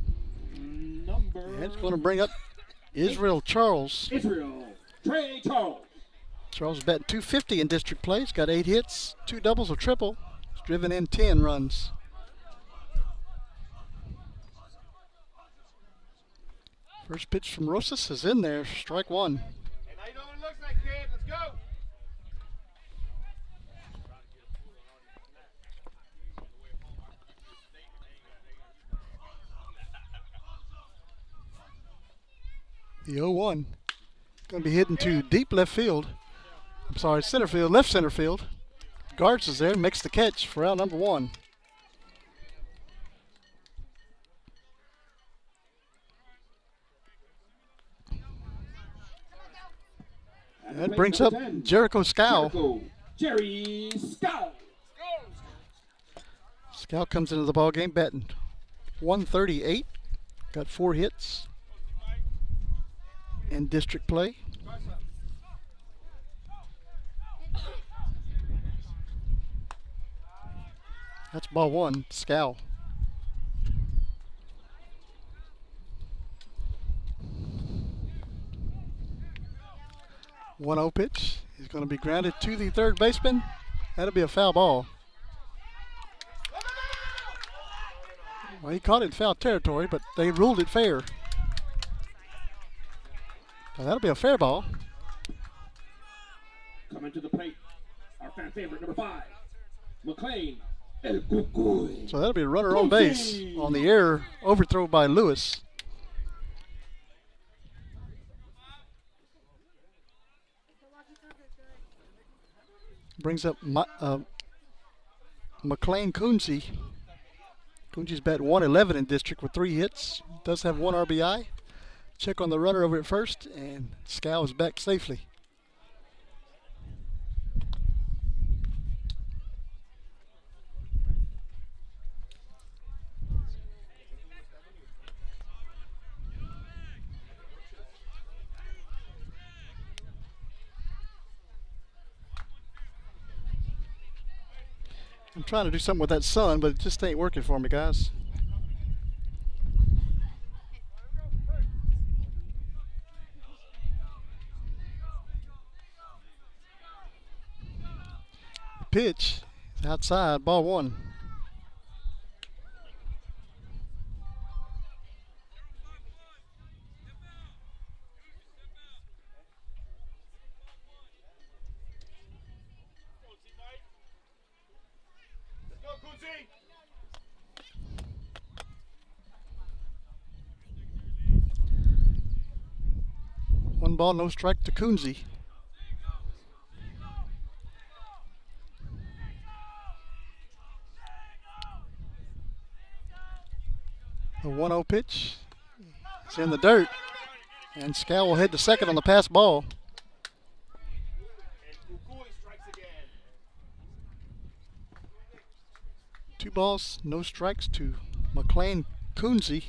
Number. And it's going to bring up Israel Charles. Israel. Trey Charles. Charles is batting .250 in district play. He's got 8 hits, 2 doubles, a triple. He's driven in 10 runs. First pitch from Rosas is in there, strike one. Hey, now you know what it looks like, kid. Let's go. The 0-1 going to be hit into deep left field. I'm sorry, center field, left center field. Guards is there, makes the catch for out number 1. That brings up Jericho Scow. Jerry Scow. Scow comes into the ball game batting .138. Got 4 hits in district play. That's ball 1, Scow. One 0 pitch. He's going to be grounded to the third baseman. That'll be a foul ball. Well, he caught it in foul territory, but they ruled it fair. So that'll be a fair ball. Coming to the plate, our fan favorite, number 5, McLean. So that'll be a runner on base on the error overthrow by Lewis. Brings up McLean Coonsey. Coonsey's batting .111 in district with 3 hits. Does have 1 RBI. Check on the runner over at first, and Scow is back safely. I'm trying to do something with that sun, but it just ain't working for me, guys. Pitch is outside, ball 1. Let's go, Coonsey. One ball, no strike to Coonsey. The 1-0 pitch. It's in the dirt. And Scow will head to second on the pass ball. And Kukui strikes again. 2 balls, no strikes to McLean Coonsey.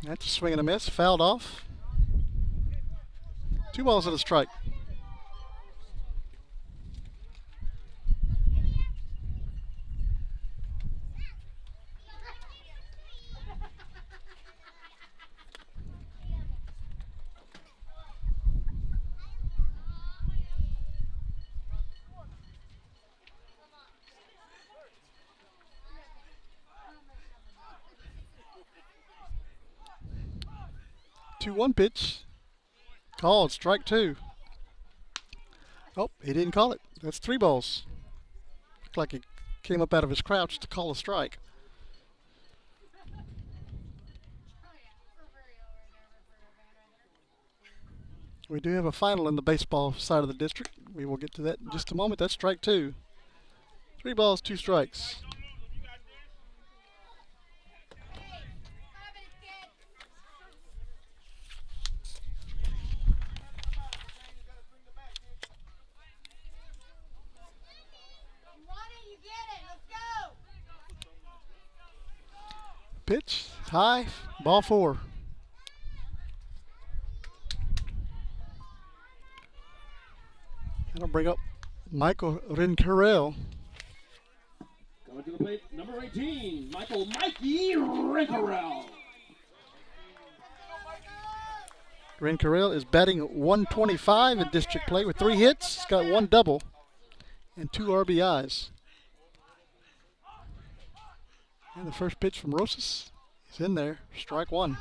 That's a swing and a miss, fouled off. 2 balls and a strike. Two-one pitch. Called, strike 2. Oh, he didn't call it. That's 3 balls. Looked like he came up out of his crouch to call a strike. We do have a final in the baseball side of the district. We will get to that in just a moment. That's strike 2. 3 balls, 2 strikes. Pitch, high, ball 4. That'll bring up Michael Rincarel. Coming to the plate, number 18, Mikey Rincarel. Rincarel is batting 125 in district play with 3 hits. He's got 1 double and 2 RBIs. And the first pitch from Rosas is in there. Strike 1.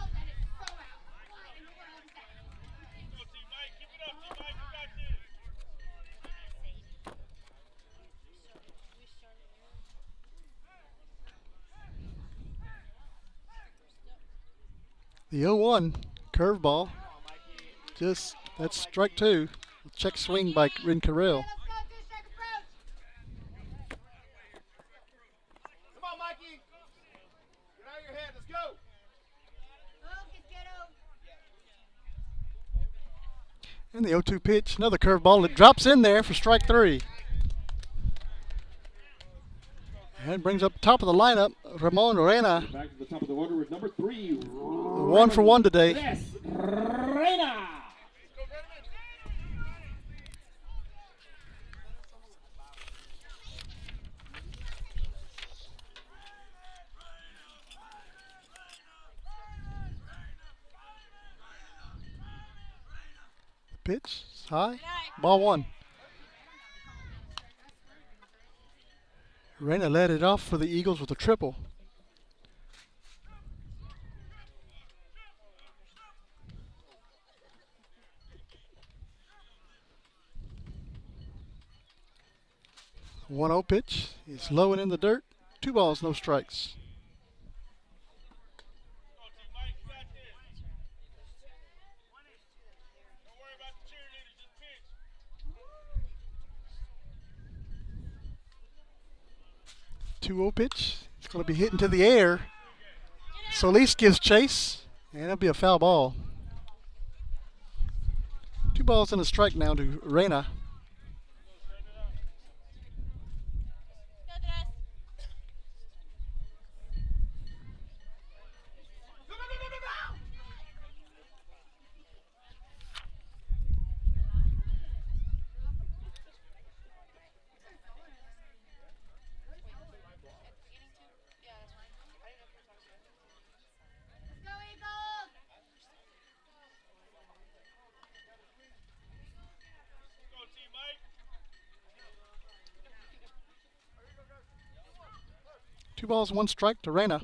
The 0-1 curveball. That's strike 2. Check swing by Rincarel. Come on, Mikey. Get out of your head. Let's go. And the 0-2 pitch, another curveball that drops in there for strike 3. And brings up top of the lineup, Ramon Reina. Back to the top of the order with number 3. 1 for 1 today. Yes, Reina. Pitch, it's high, ball 1. Reina led it off for the Eagles with a triple. One 0 pitch. He's low and in the dirt. 2 balls, no strikes. Two 0 pitch. It's going to be hit into the air. Solis gives chase, and it'll be a foul ball. 2 balls and a strike now to Reina. Two balls, 1 strike to Reina.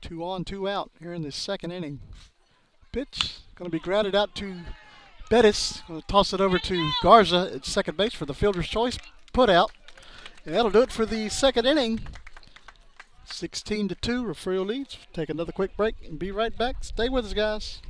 2 on, 2 out here in the 2nd inning. Pitch going to be grounded out to Pettus. Going to toss it over to Garza at second base for the fielder's choice. Put out. And that'll do it for the 2nd inning. 16-2, Refugio leads. Take another quick break and be right back. Stay with us, guys.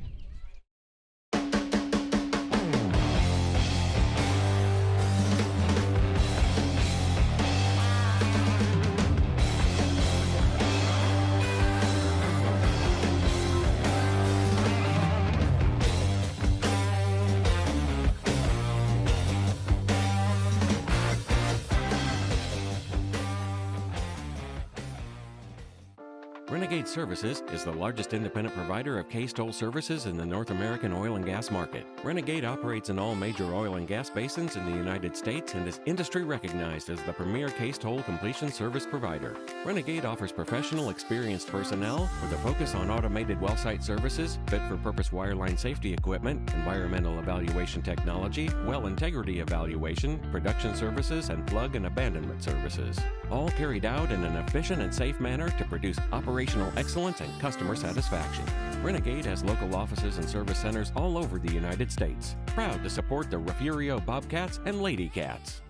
Renegade Services is the largest independent provider of case toll services in the North American oil and gas market. Renegade operates in all major oil and gas basins in the United States and is industry recognized as the premier case toll completion service provider. Renegade offers professional, experienced personnel with a focus on automated well site services, fit-for-purpose wireline safety equipment, environmental evaluation technology, well integrity evaluation, production services, and plug and abandonment services. All carried out in an efficient and safe manner to produce operational excellence and customer satisfaction. Renegade has local offices and service centers all over the United States. Proud to support the Refugio Bobcats and Lady Cats.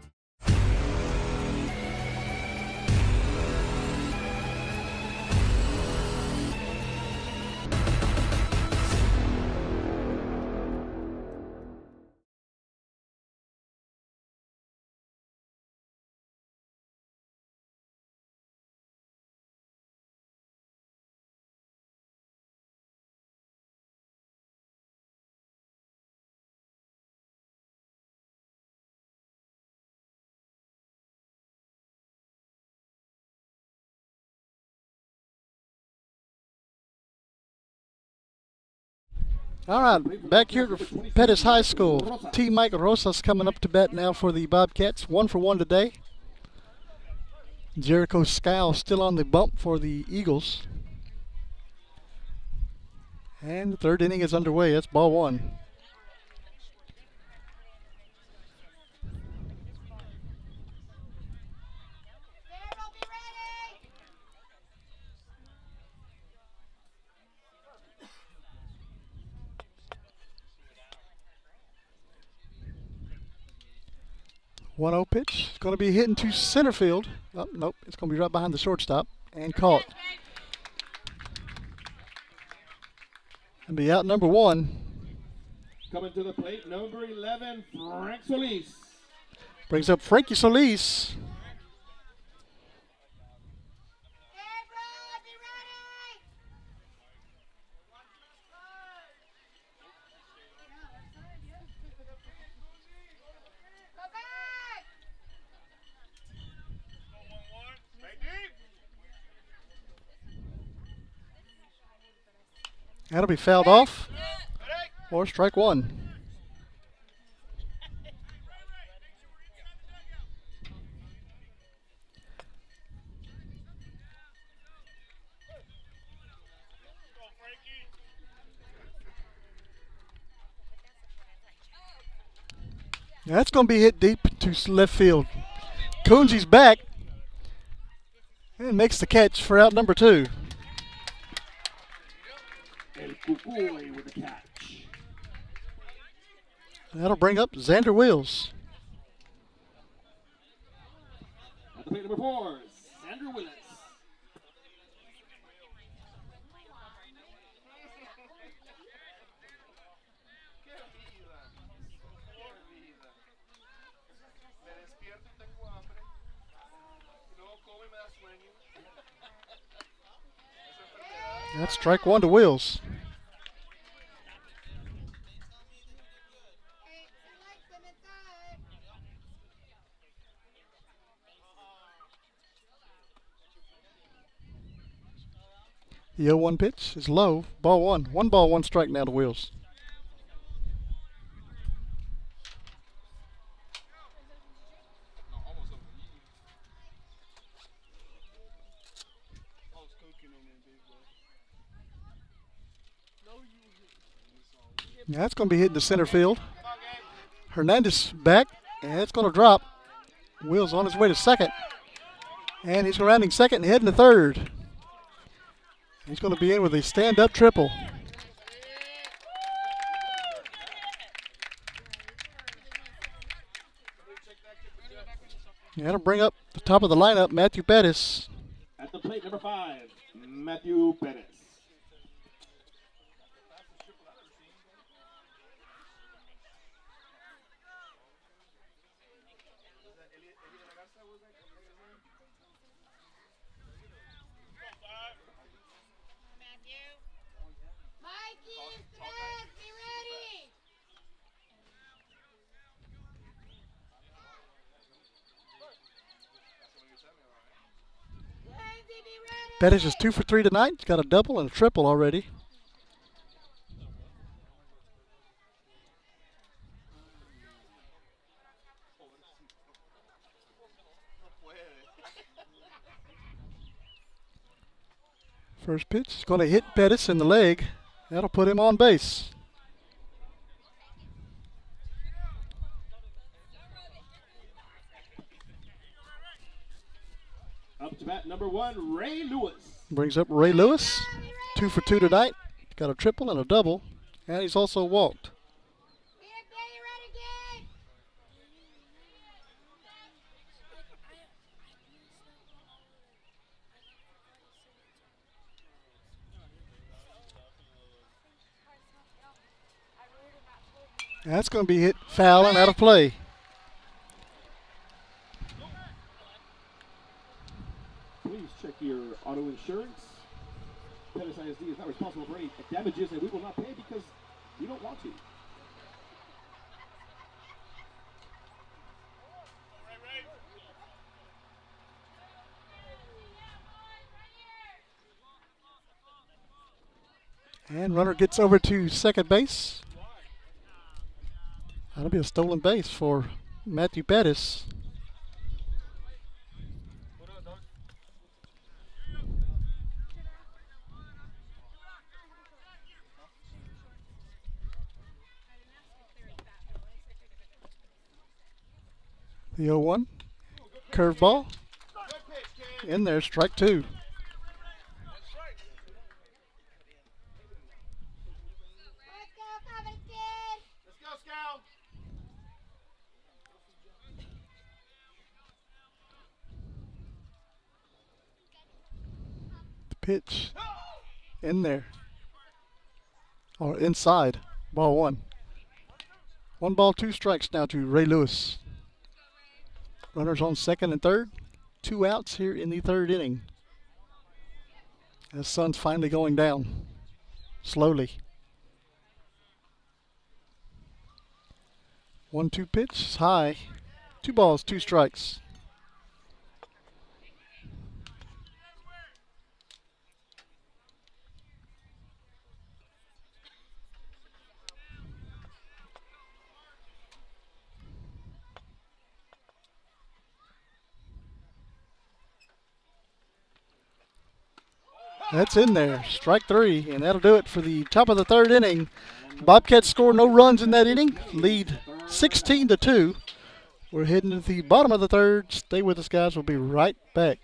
All right, back here at Pettus High School. T. Mike Rosas coming up to bat now for the Bobcats. 1 for 1 today. Jericho Scow still on the bump for the Eagles. And the third inning is underway. That's ball 1. One 0 pitch. It's going to be hitting to center field. Oh, nope. It's going to be right behind the shortstop and caught. And be out number 1. Coming to the plate, number 11, Frank Solis. Brings up Frankie Solis. That'll be fouled off or strike 1. That's going to be hit deep to left field. Coonsy's back and makes the catch for out number 2. El Cucuy with the catch. That'll bring up Xander Wills. At the plate, number 4, Xander Willis. That's strike 1 to Wills. The 0-1 pitch is low. Ball 1. 1 ball, 1 strike now to Wills. That's going to be hitting to center field. Hernandez back, and it's going to drop. Wills on his way to second. And he's rounding second and heading to third. He's going to be in with a stand-up triple. That'll bring up the top of the lineup, Matthew Pettus. At the plate, number 5, Matthew Pettus. Pettis is 2 for 3 tonight. He's got a double and a triple already. First pitch is going to hit Pettis in the leg. That'll put him on base. Up to bat, number 1, Ray Lewis. Brings up Ray Lewis. 2 for 2 tonight. Got a triple and a double. And he's also walked. That's going to be hit foul and out of play. Please check your auto insurance. Pettus ISD is not responsible for any damages, and we will not pay because we don't want to. And runner gets over to second base. That'll be a stolen base for Matthew Pettus. The 0-1. Curveball. In there, strike two. Let's go, Scout. The pitch. In there. Or inside. Ball one. 1 ball, 2 strikes now to Ray Lewis. Runners on second and third. 2 outs here in the third inning. The sun's finally going down. Slowly. 1-2 pitch is high. 2 balls, 2 strikes. That's in there. Strike 3, and that'll do it for the top of the third inning. Bobcats score no runs in that inning. Lead 16-2. We're heading to the bottom of the third. Stay with us, guys. We'll be right back.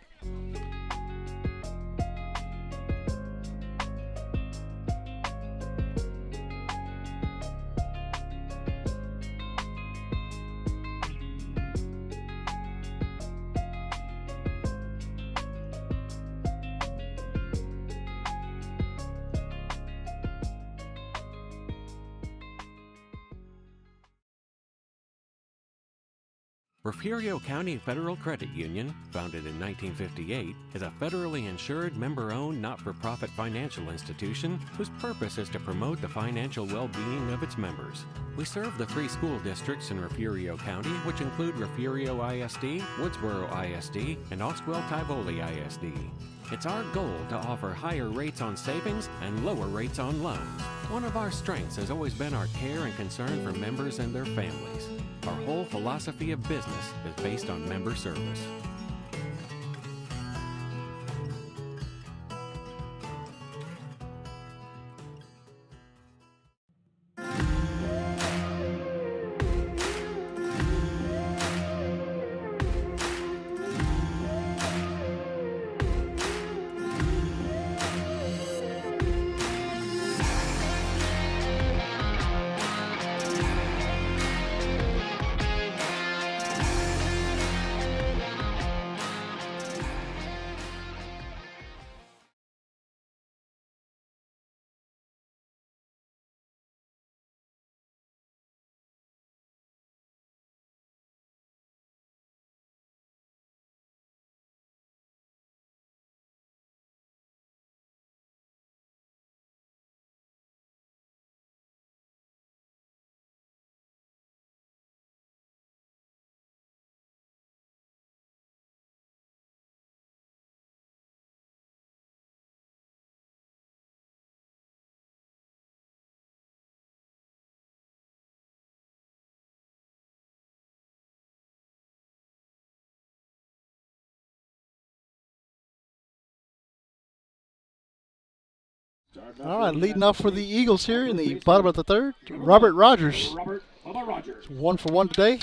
Refugio County Federal Credit Union, founded in 1958, is a federally insured, member-owned, not-for-profit financial institution whose purpose is to promote the financial well-being of its members. We serve the 3 school districts in Refugio County, which include Refugio ISD, Woodsboro ISD, and Oswell-Tivoli ISD. It's our goal to offer higher rates on savings and lower rates on loans. One of our strengths has always been our care and concern for members and their families. Our whole philosophy of business is based on member service. All right, leading off for the Eagles here in the bottom of the third, Robert Rogers. 1 for 1 today.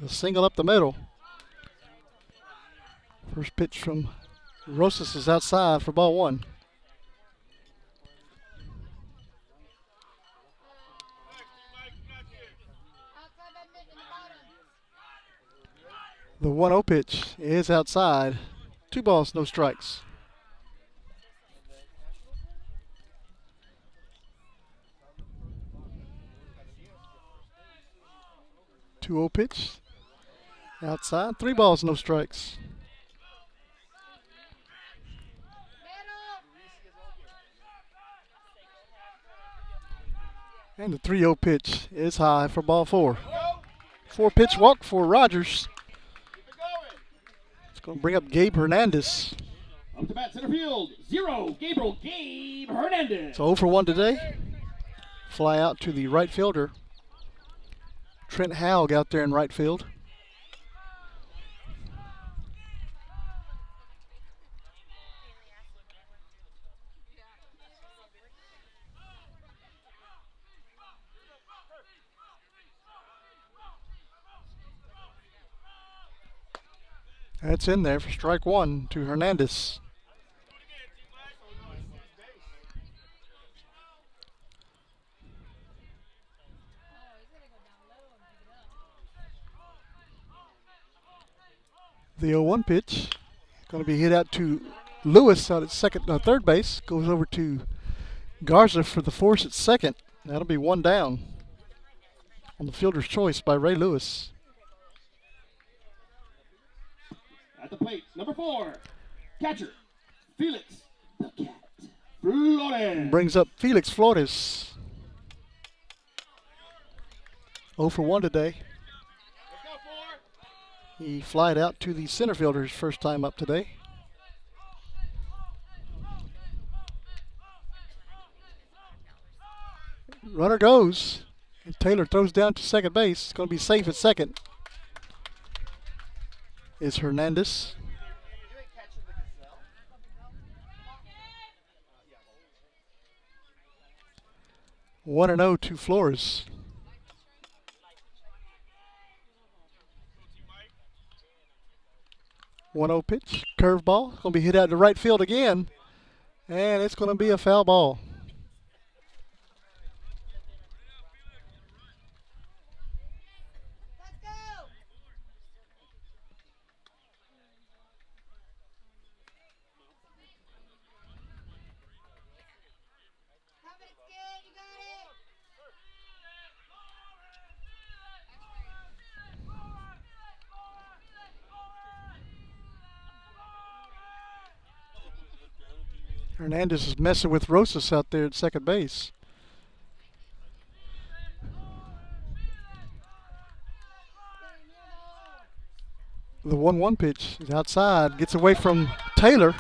A single up the middle. First pitch from Rosas is outside for ball 1. The 1-0 pitch is outside. 2 balls, no strikes. Two 0 pitch. Outside. 3 balls, no strikes. And the 3-0 pitch is high for ball 4. 4-pitch walk for Rogers. It's going to bring up Gabe Hernandez. Up to bat, center field. 0, Gabe Hernandez. So 0 for 1 today. Fly out to the right fielder. Trent Haug out there in right field. That's in there for strike 1 to Hernandez. The 0-1 pitch going to be hit out to Lewis out at third base. Goes over to Garza for the force at second. That'll be 1 down on the fielder's choice by Ray Lewis. At the plate, number 4, catcher, Felix the Cat Flores. Brings up Felix Flores. 0 for 1 today. He flied out to the center fielder his first time up today. Runner goes. And Taylor throws down to second base. It's going to be safe at second. Is Hernandez. One and 0 to Flores. 1-0 pitch, curveball. It's going to be hit out to right field again, and it's going to be a foul ball. Let's go. Have it, kid. You got it. Hernandez is messing with Rosas out there at second base. The 1-1 pitch is outside, gets away from Taylor,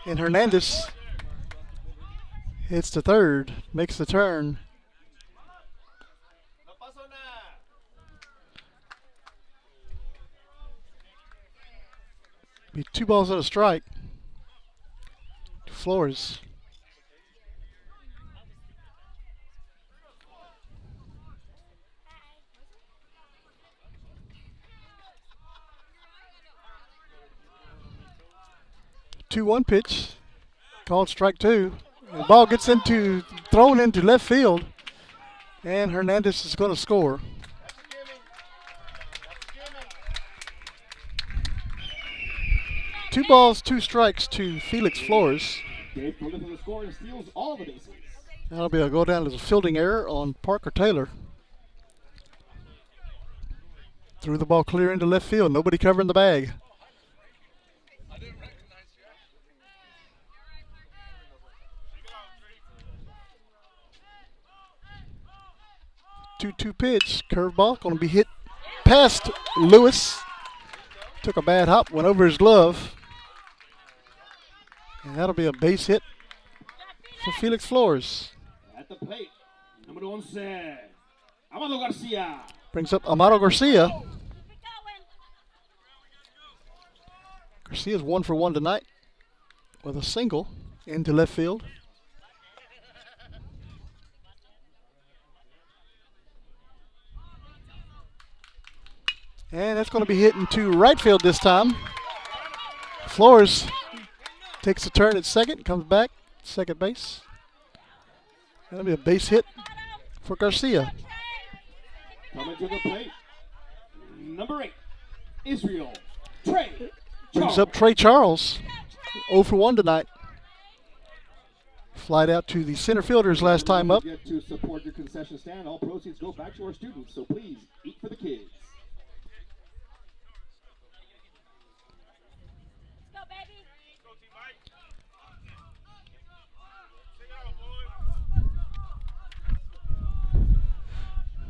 and Hernandez hits to third, makes the turn. Be 2 balls and a strike to Flores. The 2-1 pitch, called strike 2. The ball gets thrown into left field, and Hernandez is going to score. Two balls, 2 strikes to Felix Flores. Dave Flores for the score and steals all the bases. That'll be a go down as a fielding error on Parker Taylor. Threw the ball clear into left field. Nobody covering the bag. Two pitch, curveball, going to be hit past Lewis. Took a bad hop, went over his glove. And that'll be a base hit for Felix Flores. At the plate, number 11, Amado Garcia. Brings up Amado Garcia. Garcia's 1 for 1 tonight with a single into left field. And that's going to be hit into right field this time. Flores takes a turn at second, comes back, second base. That'll be a base hit for Garcia. Coming to the plate, number 8, Israel Trey Brings Charles. up Trey Charles, 0 for 1 tonight. Flied out to the center fielders last time up. Get to support your concession stand. All proceeds go back to our students, so please eat for the kids. Let's go, baby. Go, T. Mike.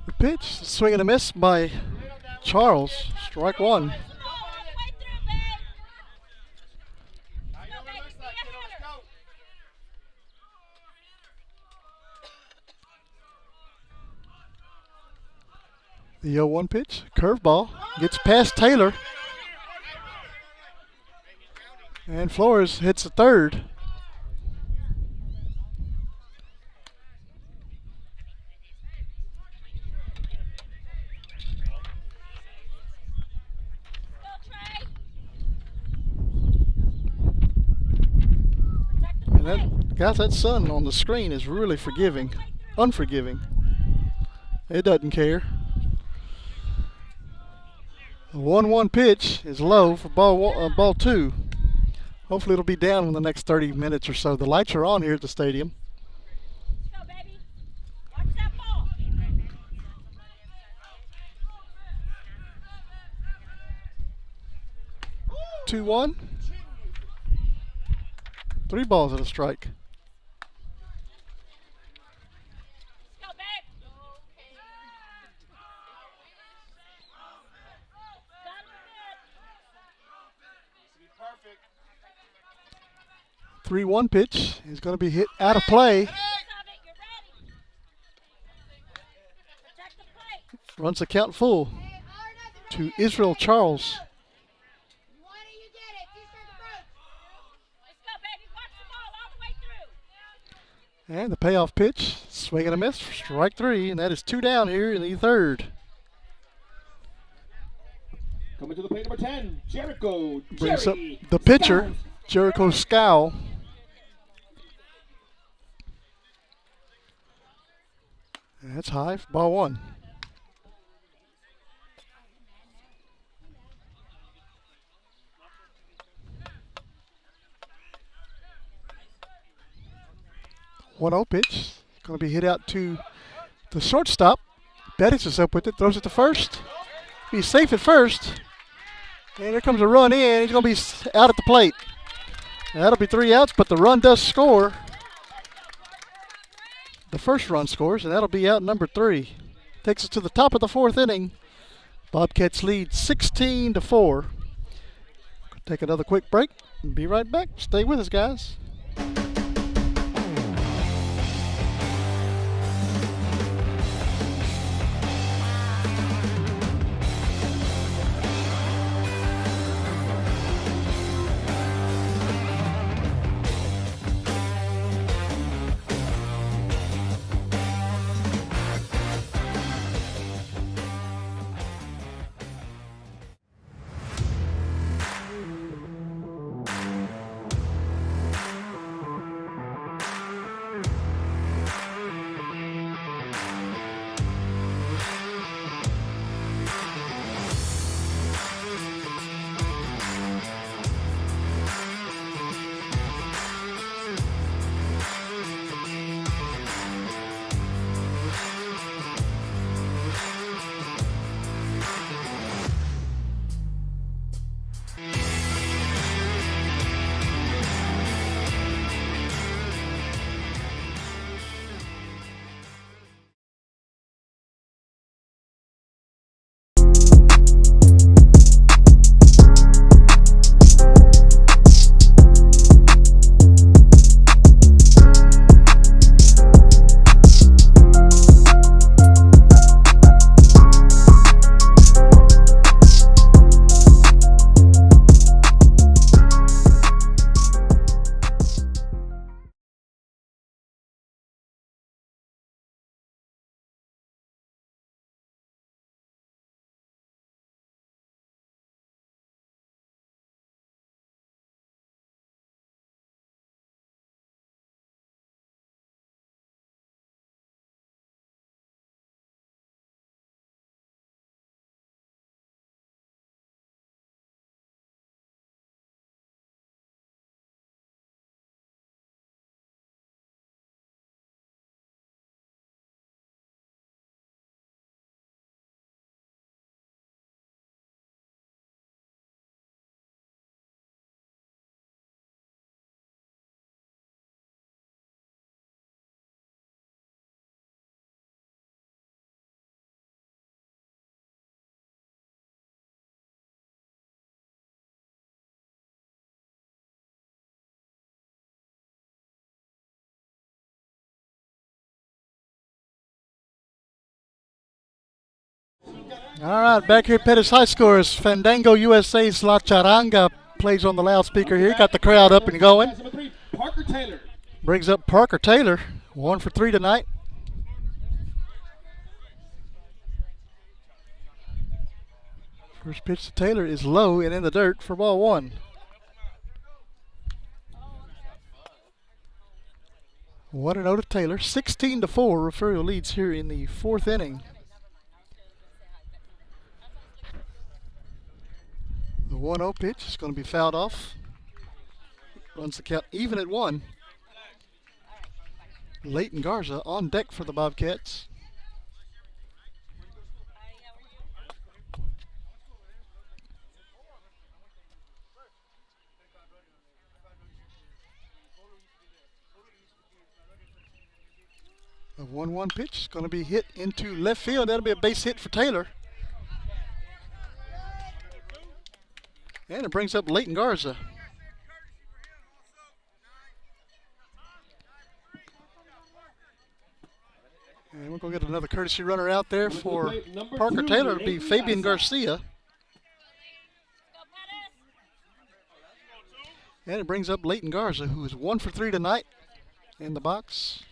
The pitch, swing and a miss by Charles. Strike 1. Way through, babe. Let's go, baby. The 0-1 pitch, curveball, gets past Taylor. And Flores hits the third. And that, guys, that sun on the screen is really unforgiving. It doesn't care. The 1-1 pitch is low for ball two. Hopefully it'll be down in the next 30 minutes or so. The lights are on here at the stadium. Let's go, baby. Watch that ball. 2-1. 3 balls and a strike. Let's go, babe. Perfect. 3-1 pitch is going to be hit out of play. You're ready. Protect the plate. Runs the count full to Israel Charles. Let's go, baby. Watch the ball all the way through. And the payoff pitch, swing and a miss, strike 3, and that is 2 down here in the third. Coming to the plate, number 10, Jericho. Brings up Jerry the pitcher, Scout. Jericho Scow. And that's high for ball 1. One 0 pitch. Going to be hit out to the shortstop. Pettus is up with it, throws it to first. He's safe at first. And here comes a run in. He's going to be out at the plate. That'll be 3 outs, but the run does score. The first run scores, and that'll be out number 3. Takes us to the top of the 4th inning. Bobcats lead 16-4. Take another quick break and be right back. Stay with us, guys. All right, back here at Pettus High School as Fandango USA's La Charanga plays on the loudspeaker here. Got the crowd up and going. Number 3, Parker Taylor. Brings up Parker Taylor, 1 for 3 tonight. First pitch to Taylor is low and in the dirt for ball 1. 1-0 to Taylor. 16-4. Refugio leads here in the 4th inning. The 1-0 pitch is going to be fouled off. Runs the count even at 1. Leighton Garza on deck for the Bobcats. The 1-1 pitch is going to be hit into left field. That'll be a base hit for Taylor. And it brings up Leighton Garza. And we're going to get another courtesy runner out there for Parker Taylor. It'll be Fabian Garcia. And it brings up Leighton Garza, who is 1 for 3 tonight in the box.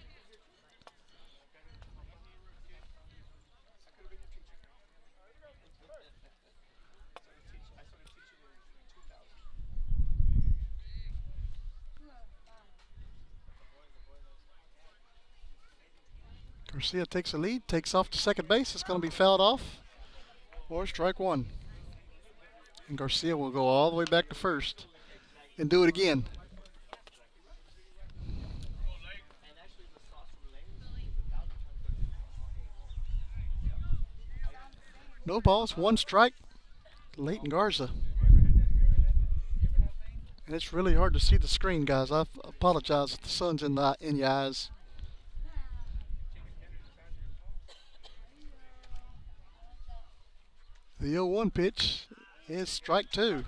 Garcia takes a lead, takes off to second base. It's going to be fouled off or strike 1. And Garcia will go all the way back to first and do it again. No balls, 1 strike. Leighton Garza. And it's really hard to see the screen, guys. I apologize if the sun's in your eyes. The 0-1 pitch is strike 2.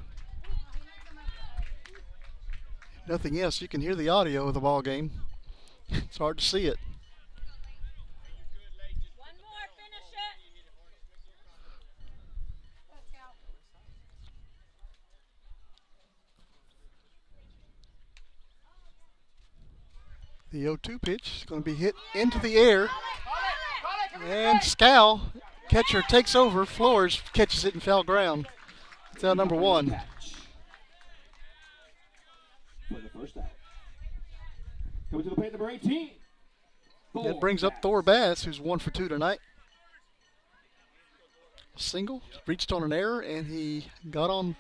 Nothing else. You can hear the audio of the ball game. It's hard to see it. One more, finish it. The 0-2 pitch is going to be hit into the air. And Scow, catcher, takes over. Flores catches it in foul ground. It's out number 1. For the first out. Coming to the plate, number 18. That brings up Thor Bass, who's 1 for 2 tonight. Single, reached on an error, and he got on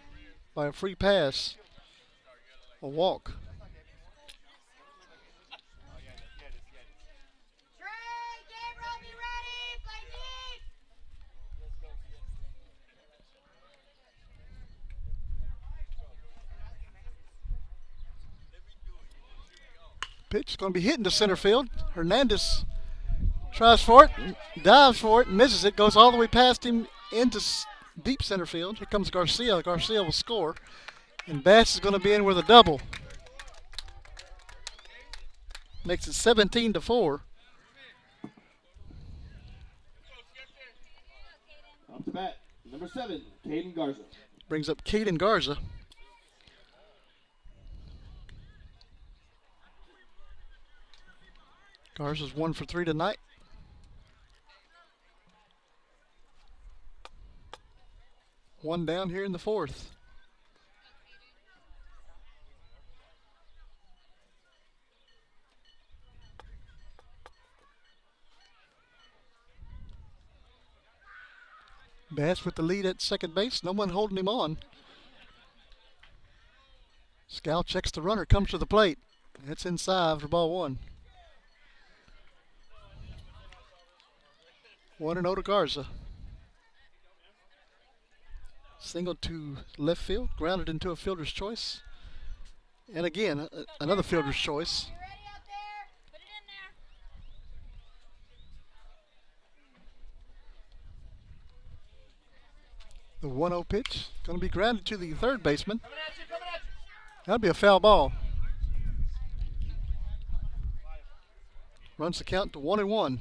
by a free pass. A walk. Pitch is going to be hit into center field. Hernandez tries for it, dives for it, misses it, goes all the way past him into deep center field. Here comes Garcia. Garcia will score. And Bass is going to be in with a double. Makes it 17-4. Up to bat, number 7, Caden Garza. Brings up Caden Garza. Garza's 1 for 3 tonight. One down here in the 4th. Bass with the lead at second base. No one holding him on. Scow checks the runner, comes to the plate. It's inside for ball 1. 1-0 to Garza. Single to left field, grounded into a fielder's choice. And again, another fielder's choice. You ready out there? Put it in there. The 1-0 pitch going to be grounded to the third baseman. That'll be a foul ball. Runs the count to 1-1.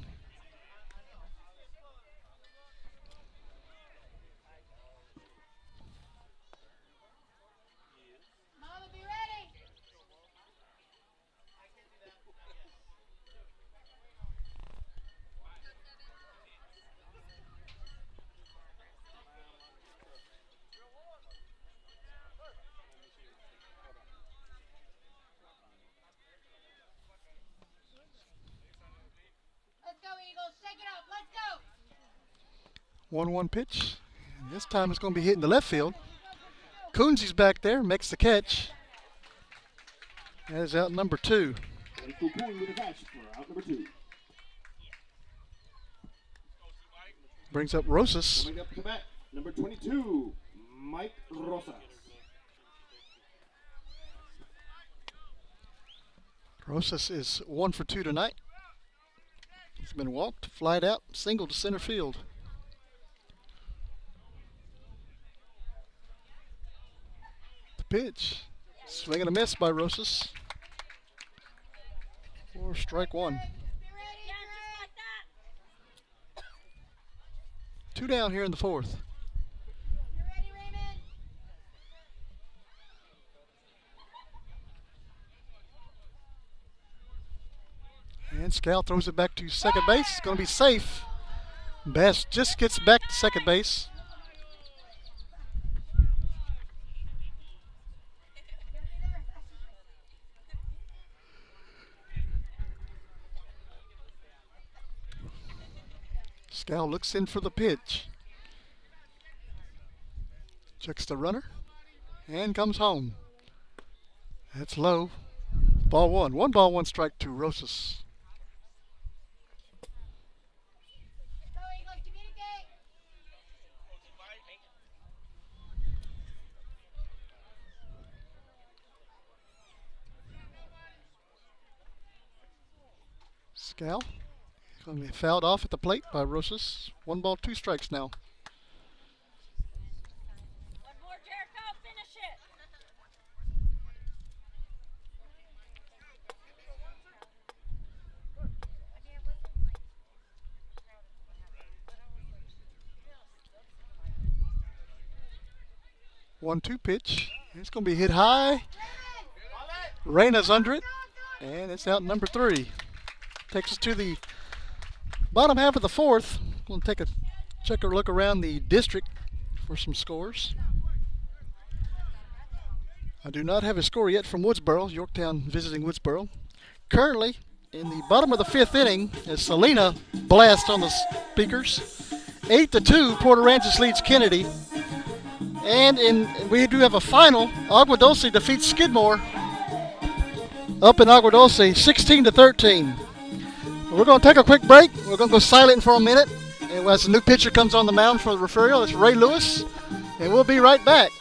1-1 pitch. And this time it's going to be hitting the left field. Coonsy's back there, makes the catch. That is out number 2. And Kukun with a catch for out number 2. Brings up Rosas. Coming up to bat, number 22, Mike Rosas. Rosas is 1 for 2 tonight. He's been walked, flied out, single to center field. The pitch. Swing and a miss by Rosas. For strike 1. Yeah, just like that. 2 down here in the 4th. You ready, Raymond? And Scal throws it back to second base. It's going to be safe. Bass just gets back to second base. Scal looks in for the pitch. Checks the runner and comes home. That's low. Ball 1. 1 ball, 1 strike to Rosas. Go, Eagles, communicate. Scal going to be fouled off at the plate by Rosas. 1 ball, 2 strikes now. One more, Jericho, finish it. One, 2 pitch. It's going to be hit high. Reyna's under it, and it's out number 3. Takes us to the bottom half of the 4th. We'll take a look around the district for some scores. I do not have a score yet from Woodsboro. Yorktown visiting Woodsboro. Currently, in the bottom of the 5th inning, as Salina blasts on the speakers. 8-2, Port Aransas leads Kennedy. And we do have a final. Agua Dulce defeats Skidmore up in Agua Dulce, 16-13. We're going to take a quick break. We're going to go silent for a minute. And as the new pitcher comes on the mound for the Refugio, it's Ray Lewis. And we'll be right back.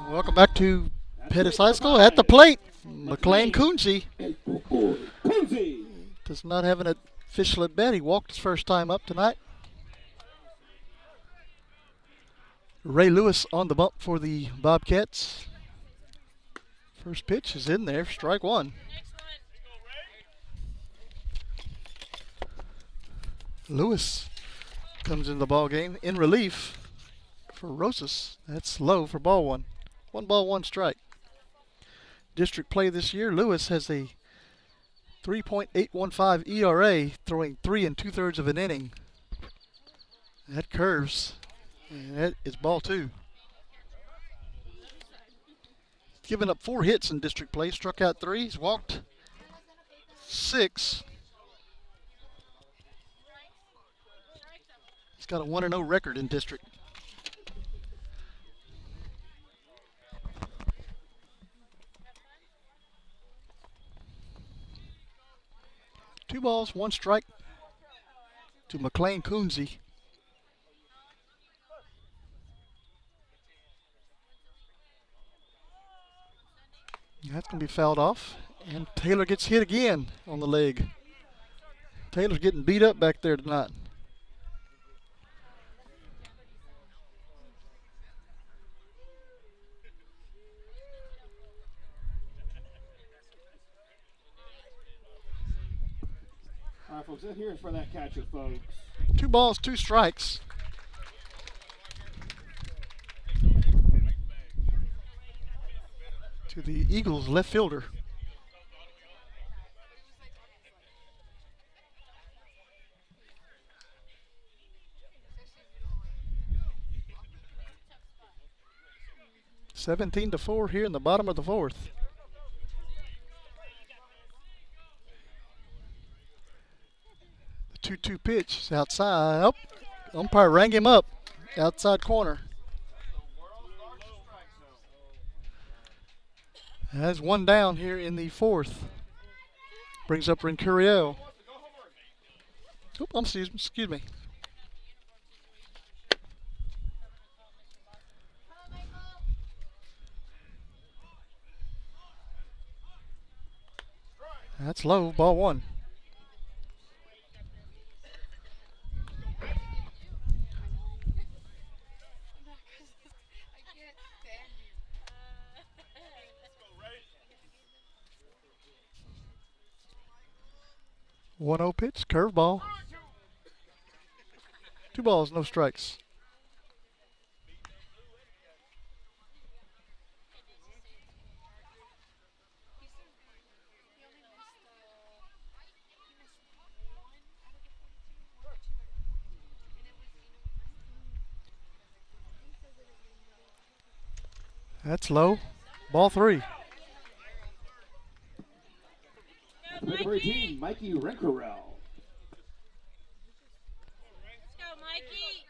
Welcome back to Pettus High School. At the plate, McLean Coonsey does not have an official at bat. He walked his first time up tonight. Ray Lewis on the bump for the Bobcats. First pitch is in there, strike one. Lewis comes into the ball game in relief for Rosas. That's low for ball one. 1 ball, 1 strike. District play this year, Lewis has a 3.815 ERA, throwing 3 2/3 of an inning. That curves, and that is ball 2. Given up 4 hits in district play, struck out 3, he's walked 6. He's got a 1-0 record in district. Two balls, 1 strike to McLean Coonsey. That's going to be fouled off, and Taylor gets hit again on the leg. Taylor's getting beat up back there tonight. All right, folks, here's for that catcher, folks. 2 balls, 2 strikes. To the Eagles left fielder. (17-4) here in the bottom of the 4th. The 2-2 pitch is outside. Oh, umpire rang him up. Outside corner. Has 1 down here in the 4th. Brings up Rencurio. Oh, excuse me. That's low, ball 1. One 0 pitch, curveball. 2 balls, no strikes. That's low. Ball 3. Number 18, Mikey Renkerell. Let's go, Mikey.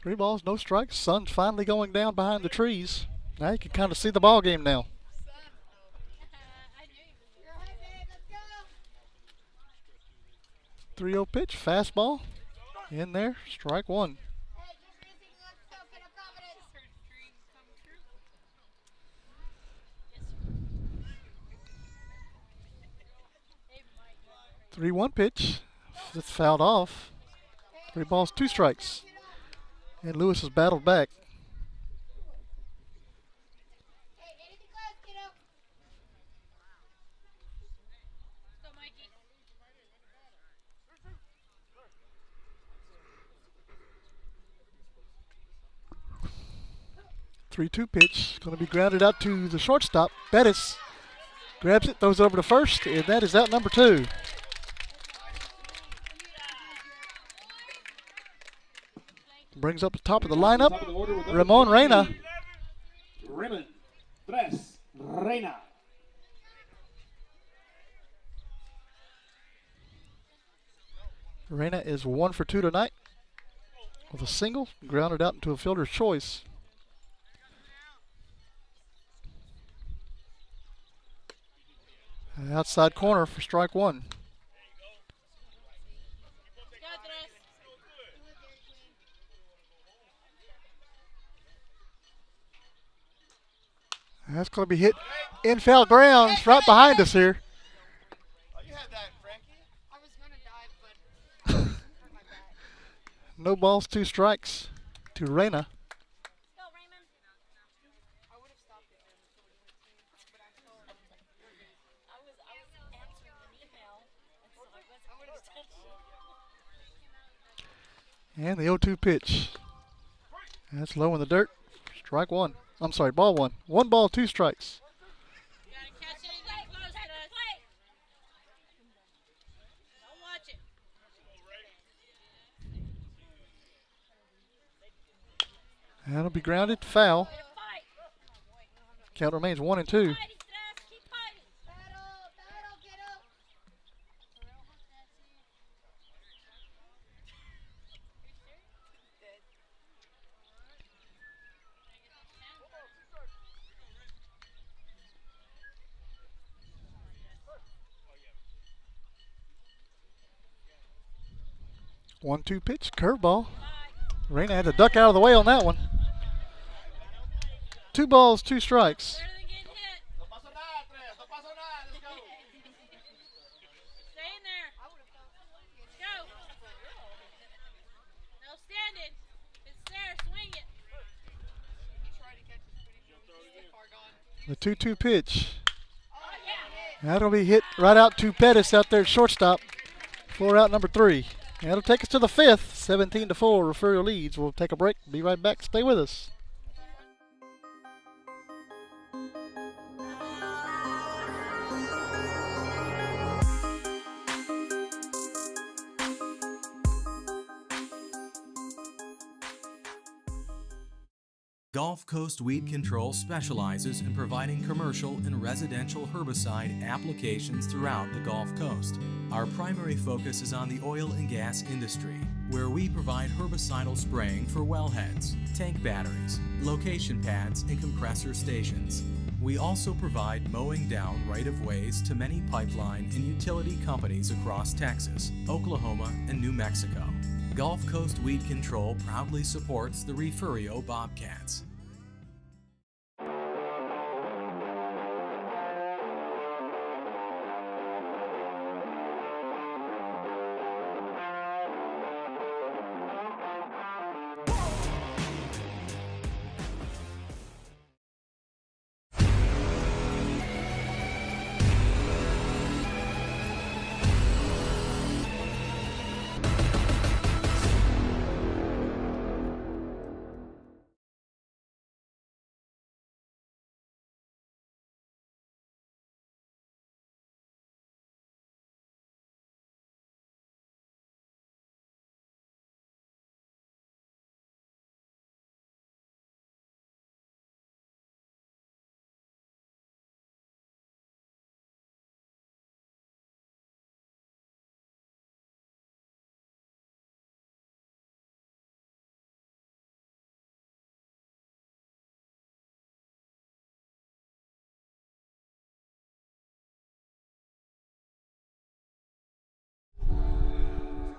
3 balls, no strikes. Sun's finally going down behind the trees. Now you can kind of see the ball game now. 3-0 pitch, fastball. In there, strike 1. Hey, 3-1 pitch. That's fouled off. 3 balls, 2 strikes. And Lewis has battled back. Let's go, Mikey. 3-2 pitch. Going to be grounded out to the shortstop. Pettus grabs it, throws it over to first, and that is out number 2. Brings up the top of the lineup, Top of the order with number Ramon 13, Reyna. Raymond Tres Reyna. Reyna is 1 for 2 tonight with a single, grounded out into a fielder's choice. Outside corner for strike 1. That's going to be hit in foul grounds right behind us here. Oh, you had that, Frankie. I was gonna dive, but hurt my back. No balls, 2 strikes to Reyna. Go, Raymond. I would have stopped it then if it would have went to me, but I saw it. I was answering an email, and so I wasn't I would have paying stopped attention. And the 0-2 pitch. That's low in the dirt. Strike one. I'm sorry, ball one. 1 ball, 2 strikes. You gotta catch anything close to the plate. Don't watch it. That'll be grounded. Foul. Fight. Count remains 1-2. Fight, Stress. Keep fighting. Battle, get up. One, 2 pitch. Curveball. Reyna had to duck out of the way on that one. 2 balls, 2 strikes. Better than getting hit. No pasa nada, Tres. No pasa nada. Let's go. Stay in there. Go. No standing. If it's there, swing it. Try to catch it, but he's so far gone. The 2-2 pitch. Oh, yeah. That'll be hit right out to Pettus out there at shortstop for out number 3. That'll take us to the 5th. 17-4. Refugio leads. We'll take a break. Be right back. Stay with us. Gulf Coast Weed Control specializes in providing commercial and residential herbicide applications throughout the Gulf Coast. Our primary focus is on the oil and gas industry, where we provide herbicidal spraying for wellheads, tank batteries, location pads, and compressor stations. We also provide mowing down right-of-ways to many pipeline and utility companies across Texas, Oklahoma, and New Mexico. Gulf Coast Weed Control proudly supports the Refugio Bobcats.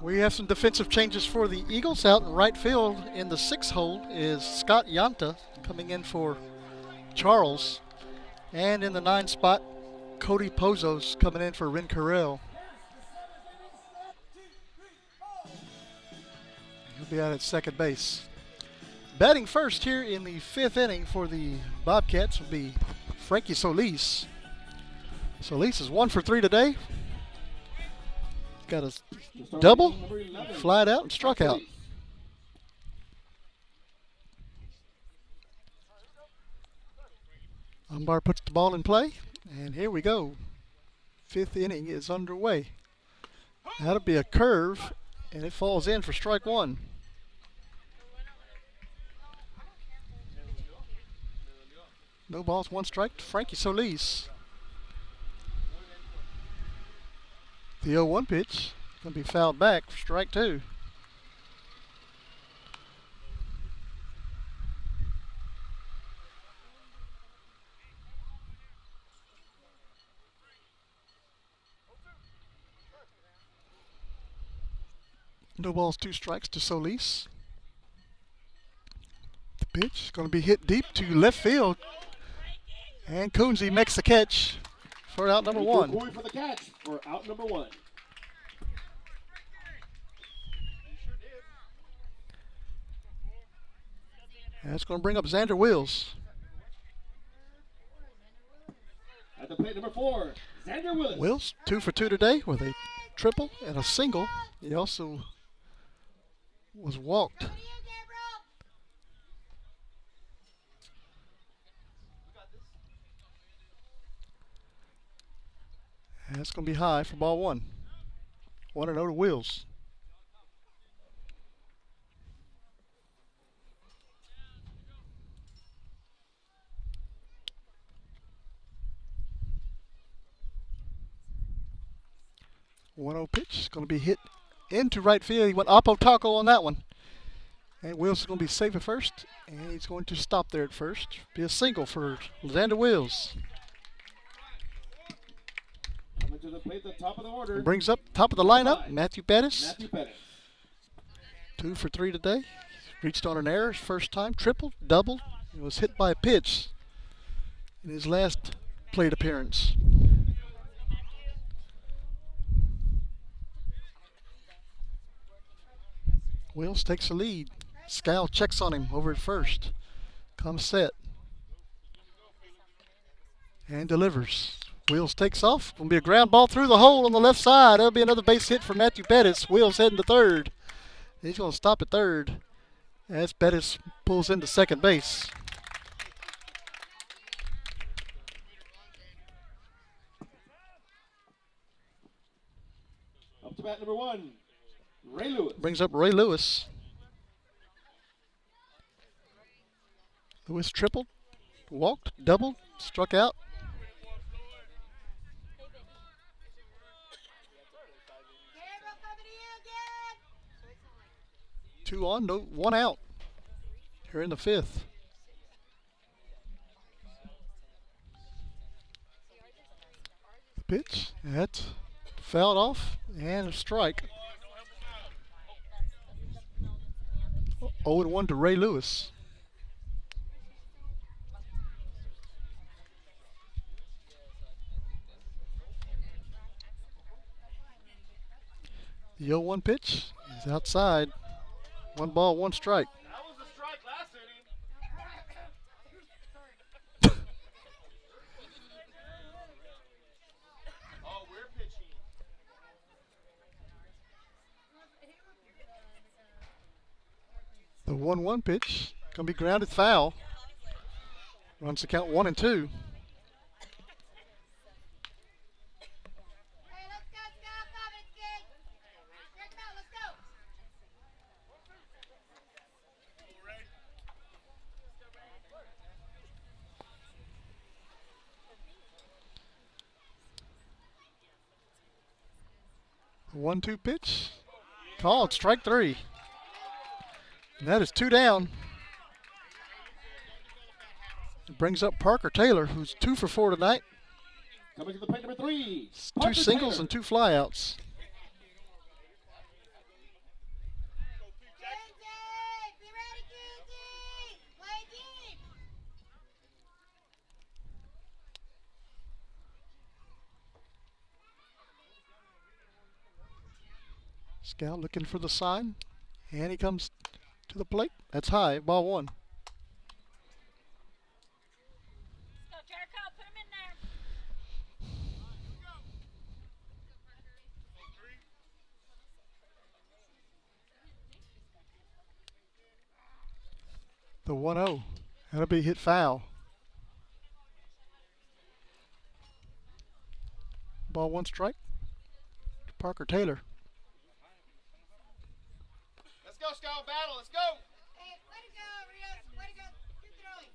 We have some defensive changes for the Eagles. Out in right field in the 6th hole is Scott Yanta coming in for Charles. And in the 9 spot, Cody Pozos coming in for Ren Carell. He'll be out at second base. Batting first here in the 5th inning for the Bobcats will be Frankie Solis. Solis is 1 for 3 today. Got a double, flied out, and struck out. Umpire puts the ball in play, and here we go. 5th inning is underway. That'll be a curve, and it falls in for strike 1. No balls, 1 strike to Frankie Solis. The 0-1 pitch going to be fouled back for strike 2. No balls, 2 strikes to Solis. The pitch is going to be hit deep to left field. And Coonsey makes the catch for out number 1. Going for the catch for out number 1. That's going to bring up Xander Wills. At the plate, number 4, Xander Willis. Wills 2 for 2 today with a triple and a single. He also was walked. That's going to be high for ball 1. 1-0 to Wills. One-0 pitch is going to be hit into right field. He went oppo taco on that one. And Wills is going to be safe at first, and he's going to stop there at first. Be a single for Xander Wills. Coming to the plate, the top of the order. Brings up top of the lineup, Matthew Pettus. Matthew Pettus. 2 for 3 today. Reached on an error his first time, tripled, doubled. He was hit by a pitch in his last plate appearance. Wills takes the lead. Scal checks on him over at first. Comes set. And delivers. Wills takes off. Going to be a ground ball through the hole on the left side. That'll be another base hit for Matthew Pettus. Wills heading to third. He's going to stop at third as Pettus pulls into second base. Up to bat number 1, Ray Lewis. Brings up Ray Lewis. Lewis tripled, walked, doubled, struck out. Two on, no, 1 out. Here in the 5th. The pitch, that's fouled off, and a strike. 0-1 to Ray Lewis. The 0-1 pitch is outside. 1 ball, 1 strike. That was a strike last inning. Oh, we're pitching. The 1-1 pitch gonna be grounded foul. Runs the count 1 and 2. The 1-2 pitch called, strike 3. And that is 2 down. It brings up Parker Taylor, who's 2 for 4 tonight. Coming to the plate, number 3, 2 Parker singles Taylor. and 2 flyouts. Scout looking for the sign, and he comes to the plate. That's high, ball 1. Let's go, Jericho. Put him in there. The 1-0. That'll be hit foul. Ball 1 strike to Parker Taylor. Let's go, Scout Battle. Let's go. Hey, way to go, Rios. Way to go. Keep throwing.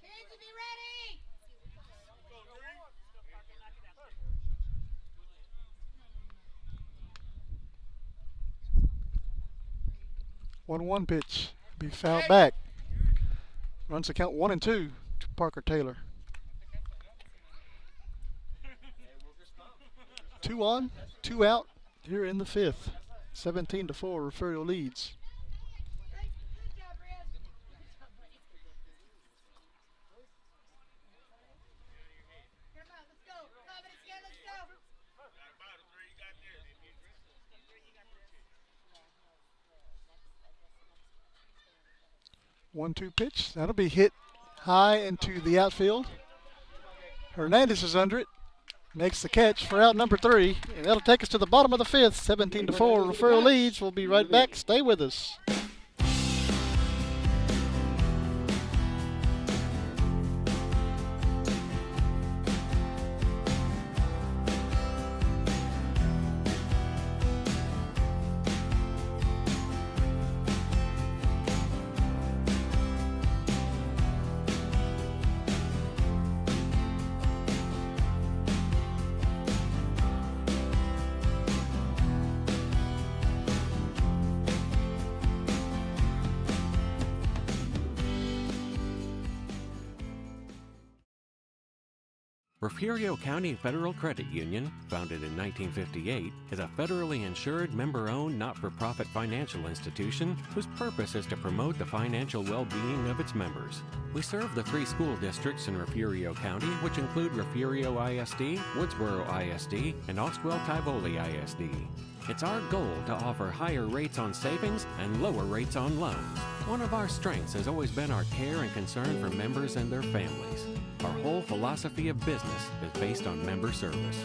Kids, be ready. 1-1 pitch. Be fouled back. Runs the count 1 and 2 to Parker Taylor. 2 on, 2 out here in the 5th. 17-4, Refugio leads. Good job, Rios. Come on, let's go. Come on, let's go. 1-2 pitch. That'll be hit high into the outfield. Hernandez is under it. Makes the catch for out number 3. And that'll take us to the bottom of the 5th. 17-4. Refugio leads. We'll be right back. Stay with us. Refugio County Federal Credit Union, founded in 1958, is a federally insured, member-owned, not-for-profit financial institution whose purpose is to promote the financial well-being of its members. We serve the 3 school districts in Refugio County, which include Refugio ISD, Woodsboro ISD, and Oswell-Tivoli ISD. It's our goal to offer higher rates on savings and lower rates on loans. One of our strengths has always been our care and concern for members and their families. Our whole philosophy of business is based on member service.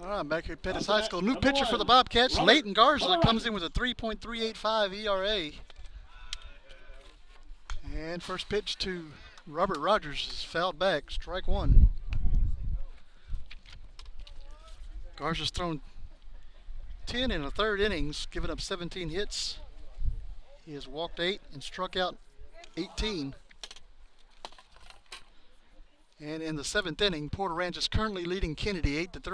All right, back here at Pettus High School. New pitcher for the Bobcats, Leighton Garza, comes in with a 3.385 ERA. And first pitch to Robert Rogers is fouled back, strike 1. Garza's thrown 10 in the 3rd innings, giving up 17 hits. He has walked 8 and struck out 18. And in the 7th inning, Porter Ranch is currently leading Kennedy 8-3. Good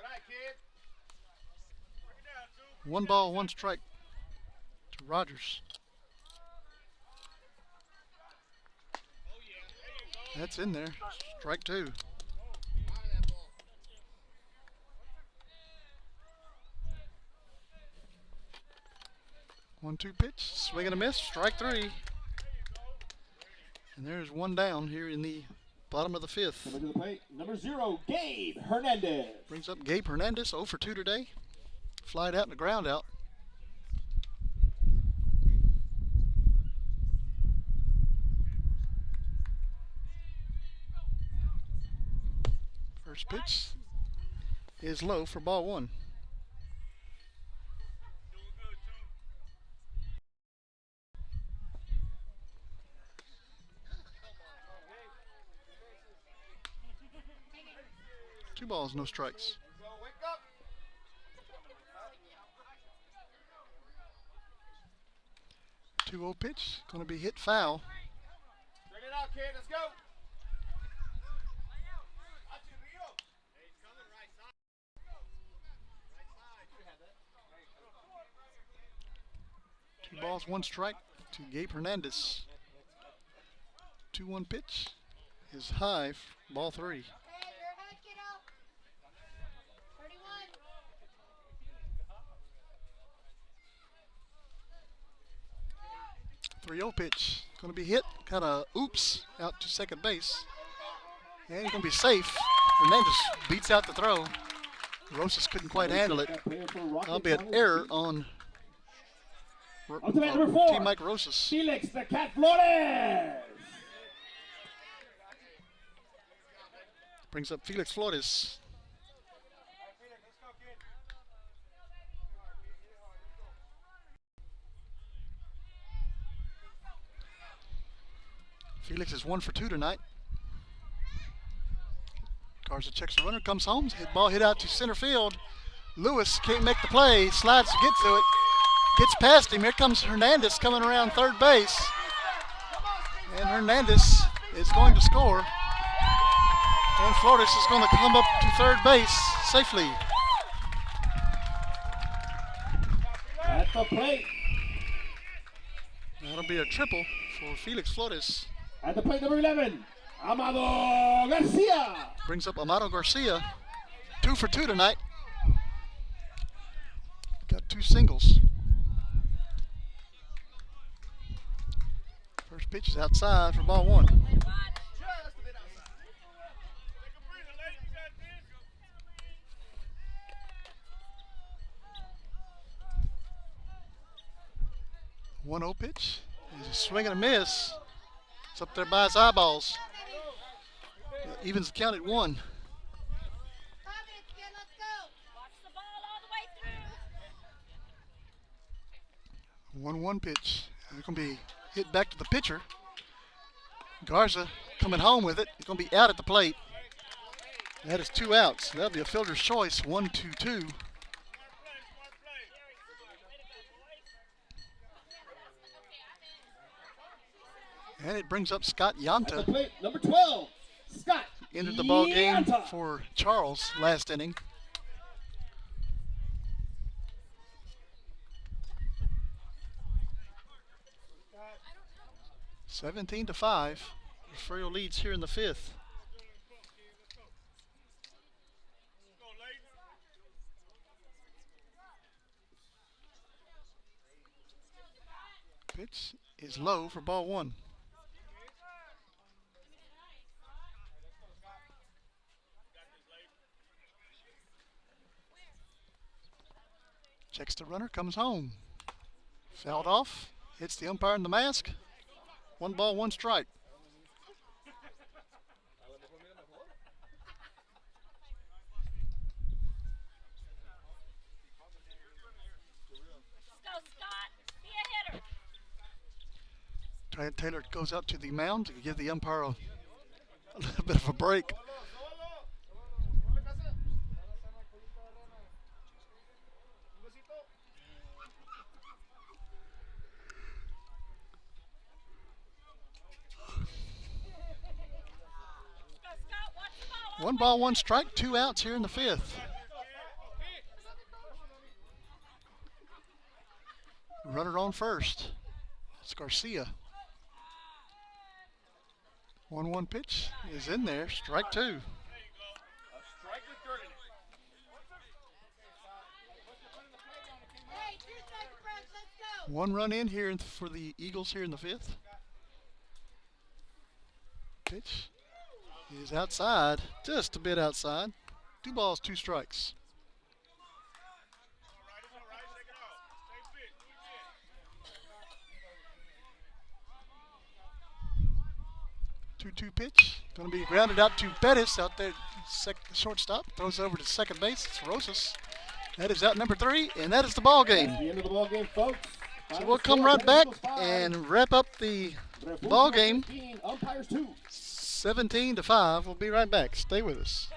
night, kid. Bring it down, two. 1 ball, 1 strike to Rogers. That's in there. Strike 2. One-two pitch, swing and a miss, strike 3. And there's 1 down here in the bottom of the 5th. Coming to the plate, number 0, Gabe Hernandez. Brings up Gabe Hernandez, 0 for 2 today. Flied out and a ground out. First pitch is low for ball 1. Two balls, no strikes. 2-0 pitch, going to be hit foul. Bring it out, kid. Let's go. 2 balls, 1 strike to Gabe Hernandez. 2-1 pitch is high, ball 3. Hey, you're ahead, kiddo. 31. 3-0 pitch. Going to be hit. Kind of oops out to second base. And he's going to be safe. Hernandez beats out the throw. Rosas couldn't quite handle it. That'll be an error on Ultimate number 4. Team Mike Rosas. Felix the Cat Flores. Brings up Felix Flores. Felix is 1 for 2 tonight. Garza checks the runner, comes home, ball hit out to center field. Lewis can't make the play, slides to get to it, gets past him. Here comes Hernandez coming around third base. And Hernandez is going to score. And Flores is going to come up to third base safely. At the plate. That'll be a triple for Felix Flores. At the plate, number 11, Amado Garcia. Brings up Amado Garcia. 2 for 2 tonight. Got 2 singles. First pitch is outside for ball 1. One 0 pitch. He's a swing and a miss. It's up there by his eyeballs. Evens the count at 1. 5 minutes, kid. Let's go. Watch the ball all the way through. 1-1 pitch. It's going to be hit back to the pitcher. Garza coming home with it. It's going to be out at the plate. That is 2 outs. That'll be a fielder's choice. 1-2-2. And it brings up Scott At the Yanta. plate, number 12, Scott. Entered the ball game Yanta. for Charles last inning. $17-5. Refugio leads here in the 5th. Pitch is low for ball 1. Checks the runner, comes home. Fouled off, hits the umpire in the mask. 1 ball, 1 strike. Let's go, Scott. Be a hitter. Trent Taylor goes out to the mound to give the umpire a little bit of a break. Let's go, Scott. Watch the ball all 1 ball, 1 strike, 2 outs here in the 5th. Runner on first. It's Garcia. 1-1 pitch is in there. Strike 2. Hey, 2 second breath. Let's go. 1 run in here for the Eagles here in the 5th. Pitch is outside, just a bit outside. 2 balls, 2 strikes. Two pitch, going to be grounded out to Pettus out there, shortstop. Throws over to second base. It's Rosas. That is out number 3, and that is the ball game. The end of the ball game, folks. So we'll come right back and wrap up the ball game. 15, umpires 2. 17-5. We'll be right back. Stay with us.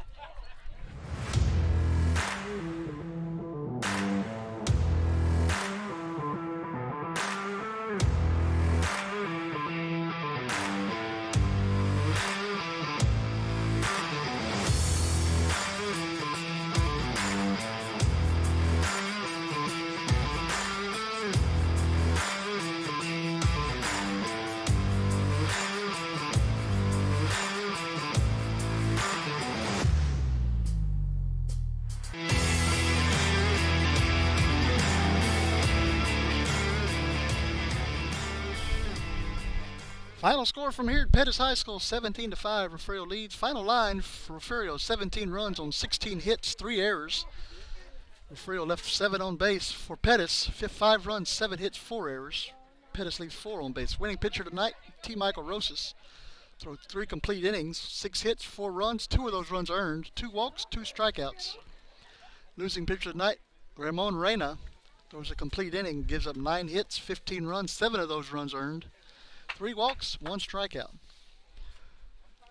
Final score from here at Pettus High School, 17-5. Refugio leads. Final line for Refugio, 17 runs on 16 hits, 3 errors. Refugio left 7 on base for Pettus. 5 runs, 7 hits, 4 errors. Pettus leaves 4 on base. Winning pitcher tonight, T. Michael Rosas. Throws 3 complete innings, 6 hits, 4 runs. 2 of those runs earned, 2 walks, 2 strikeouts. Losing pitcher tonight, Ramon Reyna. Throws a complete inning, gives up 9 hits, 15 runs, 7 of those runs earned. 3 walks, 1 strikeout.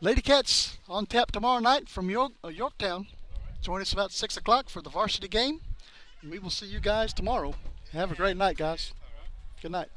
Lady Cats on tap tomorrow night from Yorktown. Join us about 6 o'clock for the varsity game. And we will see you guys tomorrow. Have a great night, guys. Good night.